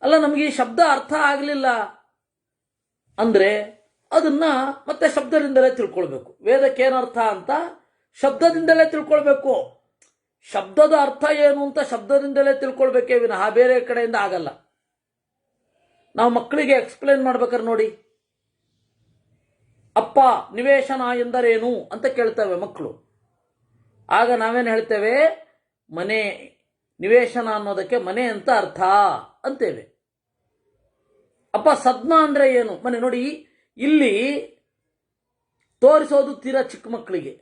ಅಲ್ಲ, ನಮಗೆ ಈ ಶಬ್ದ ಅರ್ಥ ಆಗಲಿಲ್ಲ ಅಂದರೆ ಅದನ್ನ ಮತ್ತೆ ಶಬ್ದದಿಂದಲೇ ತಿಳ್ಕೊಳ್ಬೇಕು. ವೇದಕ್ಕೇನರ್ಥ ಅಂತ ಶಬ್ದದಿಂದಲೇ ತಿಳ್ಕೊಳ್ಬೇಕು. ಶಬ್ದದ ಅರ್ಥ ಏನು ಅಂತ ಶಬ್ದದಿಂದಲೇ ತಿಳ್ಕೊಳ್ಬೇಕೇ ವಿನಃ ಬೇರೆ ಕಡೆಯಿಂದ ಆಗಲ್ಲ. ನಾವು ಮಕ್ಕಳಿಗೆ ಎಕ್ಸ್ಪ್ಲೇನ್ ಮಾಡ್ಬೇಕಾದ್ರೆ ನೋಡಿ, ಅಪ್ಪ ನಿವೇಶನ ಎಂದರೇನು ಅಂತ ಕೇಳ್ತೇವೆ ಮಕ್ಕಳು. ಆಗ ನಾವೇನು ಹೇಳ್ತೇವೆ? ಮನೆ. ನಿವೇಶನ ಅನ್ನೋದಕ್ಕೆ ಮನೆ ಅಂತ ಅರ್ಥ ಅಂತೇವೆ. ಅಪ್ಪ ಸದ್ಮ ಅಂದ್ರೆ ಏನು? ಮನೆ. ನೋಡಿ, ಇಲ್ಲಿ ತೋರಿಸೋದು ತೀರಾ ಚಿಕ್ಕ ಮಕ್ಕಳಿಗೆ.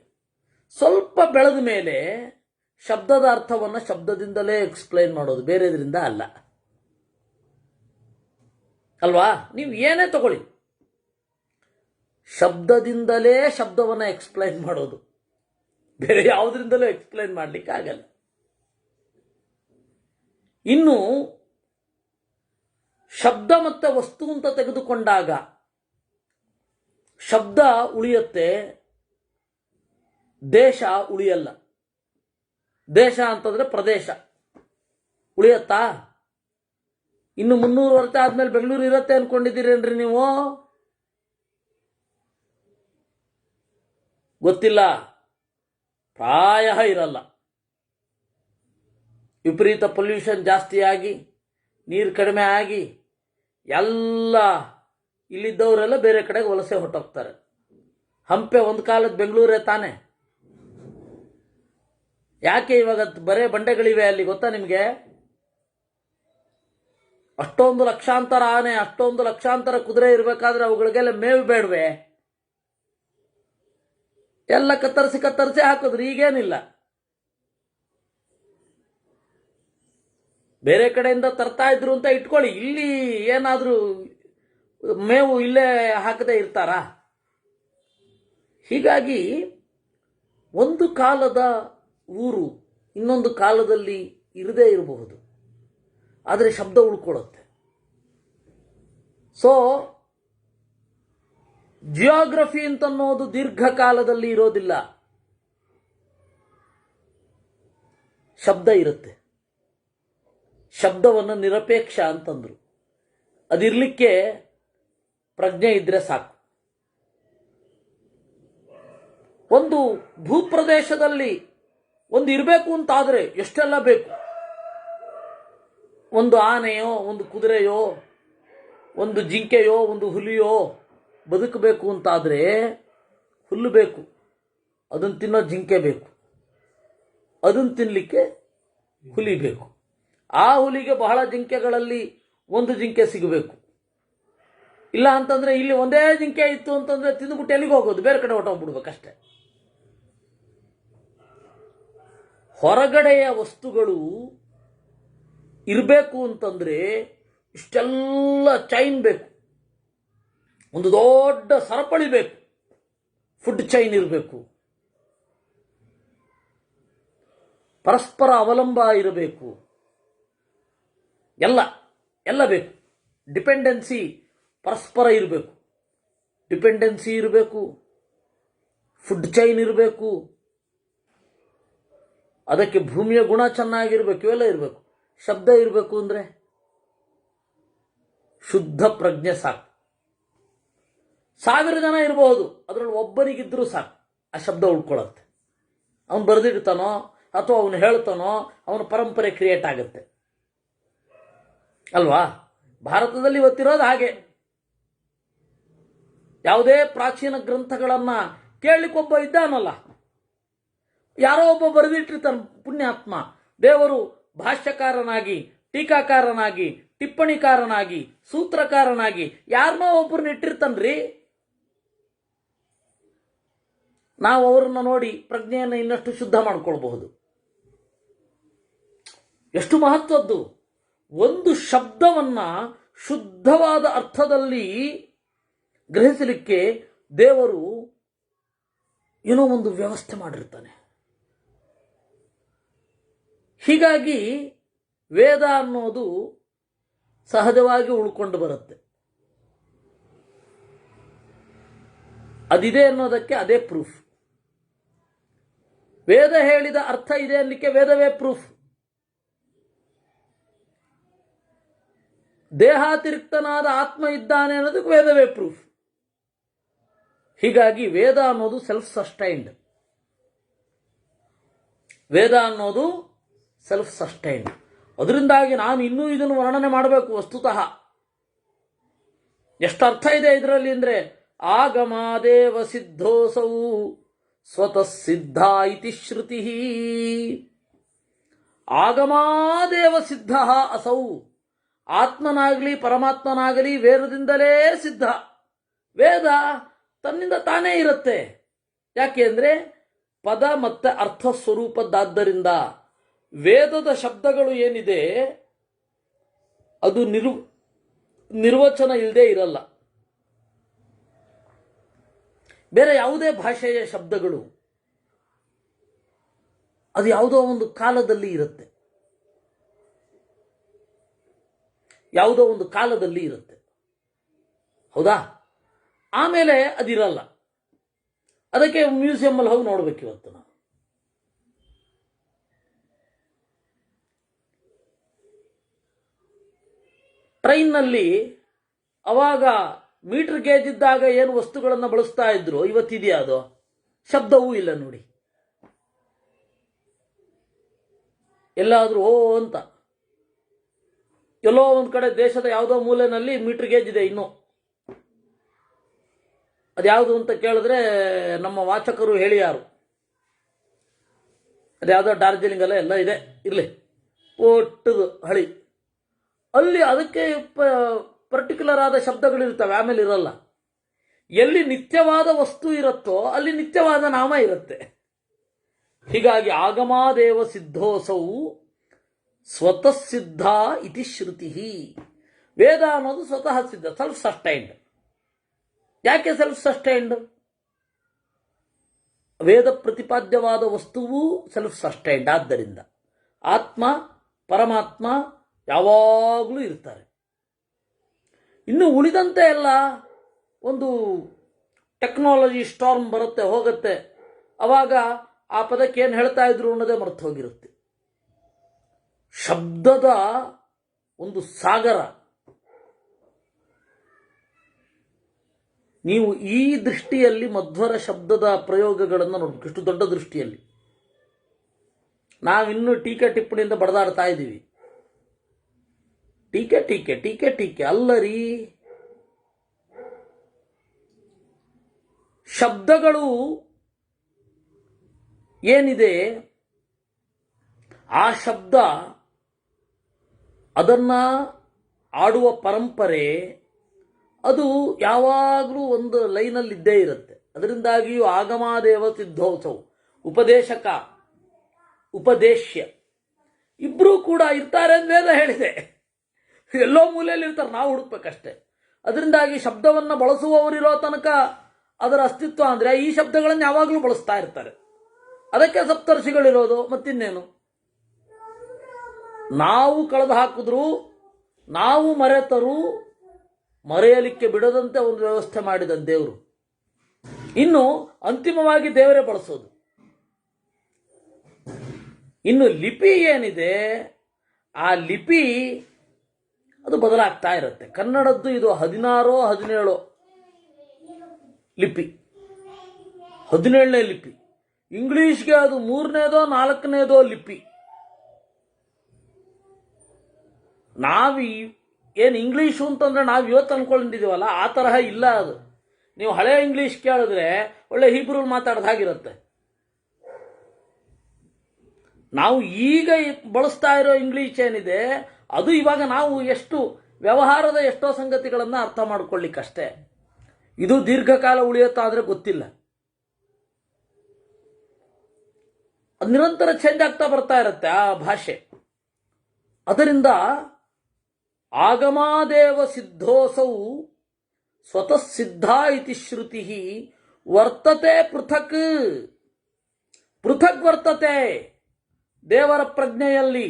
ಸ್ವಲ್ಪ ಬೆಳೆದ ಮೇಲೆ ಶಬ್ದದ ಅರ್ಥವನ್ನು ಶಬ್ದದಿಂದಲೇ ಎಕ್ಸ್ಪ್ಲೈನ್ ಮಾಡೋದು, ಬೇರೆದ್ರಿಂದ ಅಲ್ಲ. ಅಲ್ವಾ? ನೀವು ಏನೇ ತಗೊಳ್ಳಿ, ಶಬ್ದದಿಂದಲೇ ಶಬ್ದವನ್ನು ಎಕ್ಸ್ಪ್ಲೈನ್ ಮಾಡೋದು, ಬೇರೆ ಯಾವುದರಿಂದಲೂ ಎಕ್ಸ್ಪ್ಲೈನ್ ಮಾಡಲಿಕ್ಕೆ ಆಗಲ್ಲ. ಇನ್ನು ಶಬ್ದ ಮತ್ತು ವಸ್ತು ಅಂತ ತೆಗೆದುಕೊಂಡಾಗ ಶಬ್ದ ಉಳಿಯುತ್ತೆ, ದೇಶ ಉಳಿಯಲ್ಲ. ದೇಶ ಅಂತಂದ್ರೆ ಪ್ರದೇಶ ಉಳಿಯತ್ತಾ? ಇನ್ನು 300 ವರ್ಷ ಆದ್ಮೇಲೆ ಬೆಂಗಳೂರು ಇರತ್ತೆ ಅನ್ಕೊಂಡಿದ್ದೀರೇನ್ರಿ ನೀವು? ಗೊತ್ತಿಲ್ಲ, ಪ್ರಾಯ ಇರಲ್ಲ. ವಿಪರೀತ ಪೊಲ್ಯೂಷನ್ ಜಾಸ್ತಿ ಆಗಿ, ನೀರು ಕಡಿಮೆ ಆಗಿ, ಎಲ್ಲ ಇಲ್ಲಿದ್ದವರೆಲ್ಲ ಬೇರೆ ಕಡೆಗೆ ವಲಸೆ ಹೊರಟೋಗ್ತಾರೆ. ಹಂಪೆ ಒಂದು ಕಾಲದ ಬೆಂಗಳೂರೇ ತಾನೆ. ಯಾಕೆ ಇವಾಗ ಬರೇ ಬಂಡೆಗಳಿವೆ ಅಲ್ಲಿ, ಗೊತ್ತಾ ನಿಮಗೆ? ಅಷ್ಟೊಂದು ಲಕ್ಷಾಂತರ ಆನೆ, ಅಷ್ಟೊಂದು ಲಕ್ಷಾಂತರ ಕುದುರೆ ಇರಬೇಕಾದ್ರೆ ಅವುಗಳಿಗೆಲ್ಲ ಮೇವು ಬೇಡವೆ? ಎಲ್ಲ ಕತ್ತರಿಸಿ ಹಾಕಿದ್ರು. ಈಗೇನಿಲ್ಲ, ಬೇರೆ ಕಡೆಯಿಂದ ತರ್ತಾ ಇದ್ರು ಅಂತ ಇಟ್ಕೊಳ್ಳಿ. ಇಲ್ಲಿ ಏನಾದರೂ ಮೇವು ಇಲ್ಲೇ ಹಾಕದೇ ಇರ್ತಾರಾ? ಹೀಗಾಗಿ ಒಂದು ಕಾಲದ ಊರು ಇನ್ನೊಂದು ಕಾಲದಲ್ಲಿ ಇರದೇ ಇರಬಹುದು, ಆದರೆ ಶಬ್ದ ಉಳ್ಕೊಳ್ಳುತ್ತೆ. ಸೊ ಜಿಯೋಗ್ರಫಿ ಅಂತನ್ನೋದು ದೀರ್ಘಕಾಲದಲ್ಲಿ ಇರೋದಿಲ್ಲ, ಶಬ್ದ ಇರುತ್ತೆ. ಶಬ್ದವನ್ನು ನಿರಪೇಕ್ಷ ಅಂತಂದ್ರು. ಅದಿರಲಿಕ್ಕೆ ಪ್ರಜ್ಞೆ ಇದ್ರೆ ಸಾಕು. ಒಂದು ಭೂಪ್ರದೇಶದಲ್ಲಿ ಒಂದು ಇರಬೇಕು ಅಂತಾದರೆ ಎಷ್ಟೆಲ್ಲ ಬೇಕು. ಒಂದು ಆನೆಯೋ, ಒಂದು ಕುದುರೆಯೋ, ಒಂದು ಜಿಂಕೆಯೋ, ಒಂದು ಹುಲಿಯೋ ಬದುಕಬೇಕು ಅಂತಾದರೆ ಹುಲ್ಲು ಬೇಕು, ಅದನ್ನು ತಿನ್ನೋ ಜಿಂಕೆ ಬೇಕು, ಅದನ್ನು ತಿನ್ನಲಿಕ್ಕೆ ಹುಲಿ ಬೇಕು. ಆ ಹುಲಿಗೆ ಬಹಳ ಜಿಂಕೆಗಳಲ್ಲಿ ಒಂದು ಜಿಂಕೆ ಸಿಗಬೇಕು. ಇಲ್ಲ ಅಂತಂದರೆ ಇಲ್ಲಿ ಒಂದೇ ಜಿಂಕೆ ಇತ್ತು ಅಂತಂದರೆ ತಿಂದುಬಿಟ್ಟು ಎಲ್ಲಿಗೆ ಹೋಗೋದು, ಬೇರೆ ಕಡೆ ಹೊಟ್ಟೋಗ್ಬಿಡ್ಬೇಕಷ್ಟೆ. ಹೊರಗಡೆಯ ವಸ್ತುಗಳು ಇರಬೇಕು ಅಂತಂದರೆ ಇಷ್ಟೆಲ್ಲ ಚೈನ್ ಬೇಕು, ಒಂದು ದೊಡ್ಡ ಸರಪಳಿ ಬೇಕು, ಫುಡ್ ಚೈನ್ ಇರಬೇಕು, ಪರಸ್ಪರ ಅವಲಂಬ ಇರಬೇಕು, ಎಲ್ಲ ಬೇಕು. ಡಿಪೆಂಡೆನ್ಸಿ ಪರಸ್ಪರ ಇರಬೇಕು, ಡಿಪೆಂಡೆನ್ಸಿ ಇರಬೇಕು, ಫುಡ್ ಚೈನ್ ಇರಬೇಕು, ಅದಕ್ಕೆ ಭೂಮಿಯ ಗುಣ ಚೆನ್ನಾಗಿರ್ಬೇಕು, ಇವೆಲ್ಲ ಇರಬೇಕು. ಶಬ್ದ ಇರಬೇಕು ಅಂದರೆ ಶುದ್ಧ ಪ್ರಜ್ಞೆ ಸಾಕು. 1000 ಜನ ಇರಬಹುದು, ಅದರಲ್ಲಿ ಒಬ್ಬರಿಗಿದ್ರೂ ಸಾಕು, ಆ ಶಬ್ದ ಉಳ್ಕೊಳ್ಳುತ್ತೆ. ಅವನು ಬರೆದಿಡ್ತಾನೋ ಅಥವಾ ಅವನು ಹೇಳ್ತಾನೋ ಅವನ ಪರಂಪರೆ ಕ್ರಿಯೇಟ್ ಆಗುತ್ತೆ ಅಲ್ವಾ. ಭಾರತದಲ್ಲಿ ಇವತ್ತಿರೋದು ಹಾಗೆ. ಯಾವುದೇ ಪ್ರಾಚೀನ ಗ್ರಂಥಗಳನ್ನು ಕೇಳಲಿಕ್ಕೊಬ್ಬ ಇದ್ದಾನಲ್ಲ, ಯಾರೋ ಒಬ್ಬ ಬರೆದಿಟ್ಟಿರ್ತಾನೆ ಪುಣ್ಯಾತ್ಮ. ದೇವರು ಭಾಷ್ಯಕಾರನಾಗಿ, ಟೀಕಾಕಾರನಾಗಿ, ಟಿಪ್ಪಣಿಕಾರನಾಗಿ, ಸೂತ್ರಕಾರನಾಗಿ ಯಾರನ್ನೋ ಒಬ್ಬರನ್ನ ಇಟ್ಟಿರ್ತಾನ್ರಿ. ನಾವು ಅವರನ್ನ ನೋಡಿ ಪ್ರಜ್ಞೆಯನ್ನು ಇನ್ನಷ್ಟು ಶುದ್ಧ ಮಾಡ್ಕೊಳ್ಬಹುದು. ಎಷ್ಟು ಮಹತ್ವದ್ದು. ಒಂದು ಶಬ್ದವನ್ನ ಶುದ್ಧವಾದ ಅರ್ಥದಲ್ಲಿ ಗ್ರಹಿಸಲಿಕ್ಕೆ ದೇವರು ಏನೋ ಒಂದು ವ್ಯವಸ್ಥೆ ಮಾಡಿರ್ತಾನೆ. ಹೀಗಾಗಿ ವೇದ ಅನ್ನೋದು ಸಹಜವಾಗಿ ಉಳ್ಕೊಂಡು ಬರುತ್ತೆ. ಅದಿದೆ ಅನ್ನೋದಕ್ಕೆ ಅದೇ ಪ್ರೂಫ್. ವೇದ ಹೇಳಿದ ಅರ್ಥ ಇದೆ ಅನ್ನಲಿಕ್ಕೆ ವೇದವೇ ಪ್ರೂಫ್. ದೇಹಾತಿರಿಕ್ತನಾದ ಆತ್ಮ ಇದ್ದಾನೆ ಅನ್ನೋದಕ್ಕೆ ವೇದವೇ ಪ್ರೂಫ್. ಹೀಗಾಗಿ ವೇದ ಅನ್ನೋದು ಸೆಲ್ಫ್ ಸಸ್ಟೈನ್ಡ್. ವೇದ ಅನ್ನೋದು ಸೆಲ್ಫ್ ಸಸ್ಟೈನ್ಡ್. ಅದರಿಂದಾಗಿ ನಾನು ಇನ್ನೂ ಇದನ್ನು ವರ್ಣನೆ ಮಾಡಬೇಕು. ವಸ್ತುತಃ ಎಷ್ಟು ಅರ್ಥ ಇದೆ ಇದರಲ್ಲಿ ಅಂದರೆ, ಆಗಮಾದೇವ ಸಿದ್ಧೋಸೌ ಸ್ವತಃ ಸಿದ್ಧ ಇತಿ ಶ್ರುತಿ. ಆಗಮಾದೇವ ಸಿದ್ಧ ಅಸೌ. ಆತ್ಮನಾಗಲಿ ಪರಮಾತ್ಮನಾಗಲಿ ವೇದದಿಂದಲೇ ಸಿದ್ಧ. ವೇದ ತನ್ನಿಂದ ತಾನೇ ಇರುತ್ತೆ. ಯಾಕೆ ಅಂದರೆ ಪದ ಮತ್ತು ಅರ್ಥ ಸ್ವರೂಪದ್ದಾದ್ದರಿಂದ ವೇದದ ಶಬ್ದಗಳು ಏನಿದೆ ಅದು ನಿರ್ವಚನ ಇಲ್ಲದೆ ಇರಲ್ಲ. ಬೇರೆ ಯಾವುದೇ ಭಾಷೆಯ ಶಬ್ದಗಳು ಅದು ಯಾವುದೋ ಒಂದು ಕಾಲದಲ್ಲಿ ಇರುತ್ತೆ, ಯಾವುದೋ ಒಂದು ಕಾಲದಲ್ಲಿ ಇರುತ್ತೆ, ಹೌದಾ? ಆಮೇಲೆ ಅದಿರಲ್ಲ. ಅದಕ್ಕೆ ಮ್ಯೂಸಿಯಮ್ಮಲ್ಲಿ ಹೋಗಿ ನೋಡ್ಬೇಕು. ಇವತ್ತು ನಾವು ಟ್ರೈನ್ನಲ್ಲಿ ಅವಾಗ ಮೀಟರ್ ಗೇಜ್ ಇದ್ದಾಗ ಏನು ವಸ್ತುಗಳನ್ನು ಬಳಸ್ತಾ ಇದ್ರು, ಇವತ್ತಿದೆಯಾ ಅದು? ಶಬ್ದವೂ ಇಲ್ಲ ನೋಡಿ. ಎಲ್ಲಾದರೂ ಓ ಅಂತ ಎಲ್ಲೋ ಒಂದು ಕಡೆ ದೇಶದ ಯಾವುದೋ ಮೂಲೆಯಲ್ಲಿ ಮೀಟರ್ ಗೇಜ್ ಇದೆ. ಇನ್ನು ಅದ್ಯಾವುದು ಅಂತ ಕೇಳಿದ್ರೆ ನಮ್ಮ ವಾಚಕರು ಹೇಳಿ ಯಾರು, ಅದ್ಯಾವುದೋ ಡಾರ್ಜಿಲಿಂಗ್ ಅಲ್ಲ ಎಲ್ಲ ಇದೆ, ಇರಲಿ ಒಟ್ಟದು ಹಳಿ. ಅಲ್ಲಿ ಅದಕ್ಕೆ ಪರ್ಟಿಕ್ಯುಲರ್ ಆದ ಶಬ್ದಗಳಿರ್ತವೆ, ಆಮೇಲೆ ಇರಲ್ಲ. ಎಲ್ಲಿ ನಿತ್ಯವಾದ ವಸ್ತು ಇರುತ್ತೋ ಅಲ್ಲಿ ನಿತ್ಯವಾದ ನಾಮ ಇರುತ್ತೆ. ಹೀಗಾಗಿ ಆಗಮಾದೇವ ಸಿದ್ಧೋಸೌ ಸ್ವತಃ ಸಿದ್ಧ ಇತಿ ಶ್ರುತಿ. ವೇದ ಅನ್ನೋದು ಸ್ವತಃ ಸಿದ್ಧ, ಸೆಲ್ಫ್ ಸಸ್ಟೈನ್ಡ್. ಯಾಕೆ ಸೆಲ್ಫ್ ಸಸ್ಟೈನ್ಡ್? ವೇದ ಪ್ರತಿಪಾದ್ಯವಾದ ವಸ್ತುವು ಸೆಲ್ಫ್ ಸಸ್ಟೈನ್ಡ್. ಆದ್ದರಿಂದ ಆತ್ಮ ಪರಮಾತ್ಮ ಯಾವಾಗಲೂ ಇರ್ತಾರೆ. ಇನ್ನು ಉಳಿದಂತೆ ಎಲ್ಲ ಒಂದು ಟೆಕ್ನಾಲಜಿ ಸ್ಟಾರ್ಮ್ ಬರುತ್ತೆ ಹೋಗುತ್ತೆ, ಅವಾಗ ಆ ಪದಕ್ಕೆ ಏನು ಹೇಳ್ತಾ ಇದ್ರು ಅನ್ನೋದೇ ಮರೆತು ಹೋಗಿರುತ್ತೆ. ಶಬ್ದದ ಒಂದು ಸಾಗರ. ನೀವು ಈ ದೃಷ್ಟಿಯಲ್ಲಿ ಮಧ್ವರ ಶಬ್ದದ ಪ್ರಯೋಗಗಳನ್ನು ನೋಡ್ಬೇಕು, ಇಷ್ಟು ದೊಡ್ಡ ದೃಷ್ಟಿಯಲ್ಲಿ. ನಾವಿನ್ನೂ ಟೀಕೆ ಟಿಪ್ಪಣಿಯಿಂದ ಬಡದಾಡ್ತಾ ಇದ್ದೀವಿ. ಟೀಕೆ ಟೀಕೆ ಟೀಕೆ ಟೀಕೆ ಅಲ್ಲರಿ. ಶಬ್ದಗಳು ಏನಿದೆ, ಆ ಶಬ್ದ ಅದನ್ನ ಆಡುವ ಪರಂಪರೆ ಅದು ಯಾವಾಗಲೂ ಒಂದು ಲೈನಲ್ಲಿ ಇದ್ದೇ ಇರುತ್ತೆ. ಅದರಿಂದಾಗಿಯೂ ಆಗಮಾದೇವ ಸಿದ್ಧೋತ್ಸವ, ಉಪದೇಶಕ ಉಪದೇಶ್ಯ ಇಬ್ಬರೂ ಕೂಡ ಇರ್ತಾರೆ ಅಂತ ವೇದ ಹೇಳಿದೆ. ಎಲ್ಲೋ ಮೂಲೆಯಲ್ಲಿ ಇರ್ತಾರೆ, ನಾವು ಹುಡುಕ್ಬೇಕಷ್ಟೆ. ಅದರಿಂದಾಗಿ ಶಬ್ದವನ್ನು ಬಳಸುವವರಿರೋ ತನಕ ಅದರ ಅಸ್ತಿತ್ವ ಅಂದರೆ ಈ ಶಬ್ದಗಳನ್ನು ಯಾವಾಗಲೂ ಬಳಸ್ತಾ ಇರ್ತಾರೆ. ಅದಕ್ಕೆ ಸಪ್ತರ್ಷಿಗಳಿರೋದು. ಮತ್ತಿನ್ನೇನು, ನಾವು ಕಳೆದು ಹಾಕಿದ್ರು, ನಾವು ಮರೆತರು ಮರೆಯಲಿಕ್ಕೆ ಬಿಡದಂತೆ ಒಂದು ವ್ಯವಸ್ಥೆ ಮಾಡಿದ ದೇವರು. ಇನ್ನು ಅಂತಿಮವಾಗಿ ದೇವರೇ ಬಳಸೋದು. ಇನ್ನು ಲಿಪಿ ಏನಿದೆ, ಆ ಲಿಪಿ ಅದು ಬದಲಾಗ್ತಾ ಇರುತ್ತೆ. ಕನ್ನಡದ್ದು ಇದು 16 17 ಲಿಪಿ, 17ನೇ ಲಿಪಿ. ಇಂಗ್ಲಿಷ್ಗೆ ಅದು 3ನೇದೋ 4ನೇದೋ ಲಿಪಿ. ಏನು ಇಂಗ್ಲೀಷು ಅಂತಂದ್ರೆ ನಾವು ಇವತ್ತು ಅನ್ಕೊಂಡಿದ್ದೀವಲ್ಲ, ಆ ತರಹ ಇಲ್ಲ ಅದು. ನೀವು ಹಳೆ ಇಂಗ್ಲೀಷ್ ಕೇಳಿದ್ರೆ ಒಳ್ಳೆ ಹೀಬ್ರೂ ಮಾತಾಡ್ದ ಹಾಗಿರುತ್ತೆ. ನಾವು ಈಗ ಬಳಸ್ತಾ ಇರೋ ಇಂಗ್ಲೀಷ್ ಏನಿದೆ ಅದು ಇವಾಗ ನಾವು ಎಷ್ಟು ವ್ಯವಹಾರದ ಎಷ್ಟೋ ಸಂಗತಿಗಳನ್ನು ಅರ್ಥ ಮಾಡ್ಕೊಳ್ಳಿಕ್ಕಷ್ಟೇ. ಇದು ದೀರ್ಘಕಾಲ ಉಳಿಯುತ್ತಾ ಗೊತ್ತಿಲ್ಲ. ಅದು ನಿರಂತರ ಚೇಂಜ್ ಆಗ್ತಾ ಬರ್ತಾ ಇರುತ್ತೆ ಆ ಭಾಷೆ. ಅದರಿಂದ ಆಗಮಾದೇವ ಸಿದ್ಧೋಸೌ ಸ್ವತಃ ಸಿದ್ಧ ಇತಿ ಶ್ರುತಿ ವರ್ತತೆ ಪೃಥಕ್. ಪೃಥಕ್ ವರ್ತತೆ. ದೇವರ ಪ್ರಜ್ಞೆಯಲ್ಲಿ,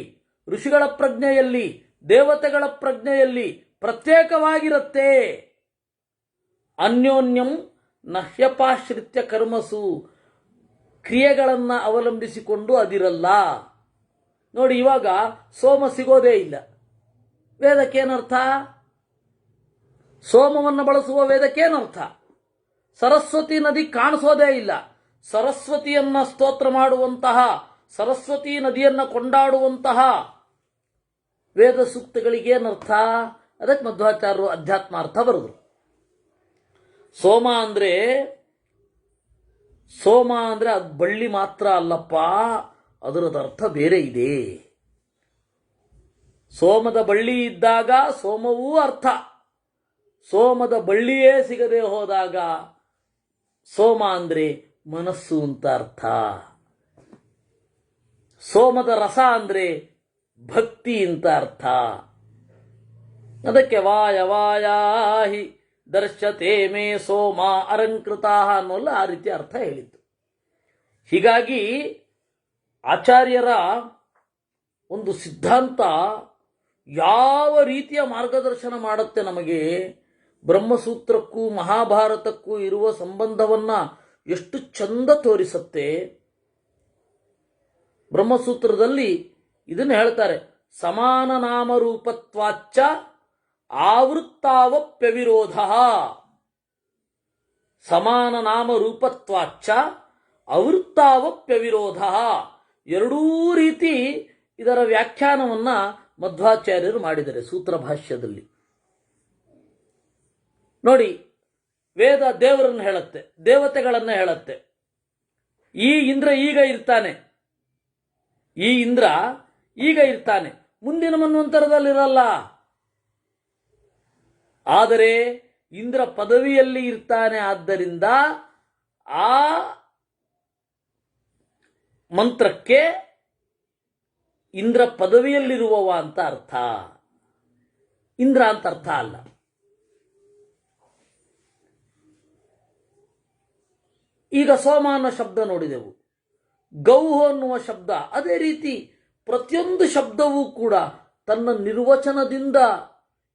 ಋಷಿಗಳ ಪ್ರಜ್ಞೆಯಲ್ಲಿ, ದೇವತೆಗಳ ಪ್ರಜ್ಞೆಯಲ್ಲಿ ಪ್ರತ್ಯೇಕವಾಗಿರುತ್ತೆ. ಅನ್ಯೋನ್ಯಂ ನಹ್ಯಪಾಶ್ರಿತ್ಯ ಕರ್ಮಸು, ಕ್ರಿಯೆಗಳನ್ನು ಅವಲಂಬಿಸಿಕೊಂಡು ಅದಿರಲ್ಲ. ನೋಡಿ, ಇವಾಗ ಸೋಮ ಸಿಗೋದೇ ಇಲ್ಲ. ವೇದಕ್ಕೇನರ್ಥ? ಸೋಮವನ್ನು ಬಳಸುವ ವೇದಕ್ಕೇನರ್ಥ? ಸರಸ್ವತಿ ನದಿ ಕಾಣಿಸೋದೇ ಇಲ್ಲ. ಸರಸ್ವತಿಯನ್ನ ಸ್ತೋತ್ರ ಮಾಡುವಂತಹ, ಸರಸ್ವತಿ ನದಿಯನ್ನ ಕೊಂಡಾಡುವಂತಹ ವೇದ ಸೂಕ್ತಗಳಿಗೇನರ್ಥ? ಅದಕ್ಕೆ ಮಧ್ವಾಚಾರ್ಯರು ಅಧ್ಯಾತ್ಮಾರ್ಥ ಬರೆದ್ರು. ಸೋಮ ಅಂದ್ರೆ ಅದು ಬಳ್ಳಿ ಮಾತ್ರ ಅಲ್ಲಪ್ಪ, ಅದರದ ಅರ್ಥ ಬೇರೆ ಇದೆ. ಸೋಮದ ಬಳ್ಳಿ ಇದ್ದಾಗ ಸೋಮವೂ ಅರ್ಥ, ಸೋಮದ ಬಳ್ಳಿಯೇ ಸಿಗದೆ ಹೋದಾಗ ಸೋಮ ಅಂದ್ರೆ ಮನಸ್ಸು ಅಂತ ಅರ್ಥ. ಸೋಮದ ರಸ ಅಂದ್ರೆ ಭಕ್ತಿ ಅಂತ ಅರ್ಥ. ಅದಕ್ಕೆ ವಾಯವಾಯಾಹಿ ದರ್ಶತೆ ಮೇ ಸೋಮ ಅಲಂಕೃತ ಅನ್ನೋಲ್ಲ ಆ ರೀತಿ ಅರ್ಥ ಹೇಳಿದ್ದು. ಹೀಗಾಗಿ ಆಚಾರ್ಯರ ಒಂದು ಸಿದ್ಧಾಂತ ಯಾವ ರೀತಿಯ ಮಾರ್ಗದರ್ಶನ ಮಾಡುತ್ತೆ ನಮಗೆ, ಬ್ರಹ್ಮಸೂತ್ರಕ್ಕೂ ಮಹಾಭಾರತಕ್ಕೂ ಇರುವ ಸಂಬಂಧವನ್ನ ಎಷ್ಟು ಚಂದ ತೋರಿಸುತ್ತೆ. ಬ್ರಹ್ಮಸೂತ್ರದಲ್ಲಿ ಇದನ್ನು ಹೇಳ್ತಾರೆ, ಸಮಾನ ನಾಮರೂಪತ್ವಾಚ್ಚ ಆವೃತ್ತಾವಪ್ಯವಿರೋಧ. ಸಮಾನ ನಾಮರೂಪತ್ವಾಚ್ಚ ಆವೃತ್ತಾವಪ್ಯವಿರೋಧ. ಎರಡೂ ರೀತಿ ಇದರ ವ್ಯಾಖ್ಯಾನವನ್ನ ಮಧ್ವಾಚಾರ್ಯರು ಮಾಡಿದ್ದಾರೆ ಸೂತ್ರ ಭಾಷ್ಯದಲ್ಲಿ. ನೋಡಿ, ವೇದ ದೇವರನ್ನು ಹೇಳುತ್ತೆ, ದೇವತೆಗಳನ್ನ ಹೇಳುತ್ತೆ. ಈ ಇಂದ್ರ ಈಗ ಇರ್ತಾನೆ, ಈ ಇಂದ್ರ ಈಗ ಇರ್ತಾನೆ, ಮುಂದಿನ ಮನ್ವಂತರದಲ್ಲಿರಲ್ಲ. ಆದರೆ ಇಂದ್ರ ಪದವಿಯಲ್ಲಿ ಇರ್ತಾನೆ. ಆದ್ದರಿಂದ ಆ ಮಂತ್ರಕ್ಕೆ ಇಂದ್ರ ಪದವಿಯಲ್ಲಿರುವವ ಅಂತ ಅರ್ಥ, ಇಂದ್ರ ಅಂತ ಅರ್ಥ ಅಲ್ಲ. ಈಗ ಸೋಮ ಅನ್ನೋ ಶಬ್ದ ನೋಡಿದೆವು, ಗೌಹು ಅನ್ನುವ ಶಬ್ದ, ಅದೇ ರೀತಿ ಪ್ರತಿಯೊಂದು ಶಬ್ದವೂ ಕೂಡ ತನ್ನ ನಿರ್ವಚನದಿಂದ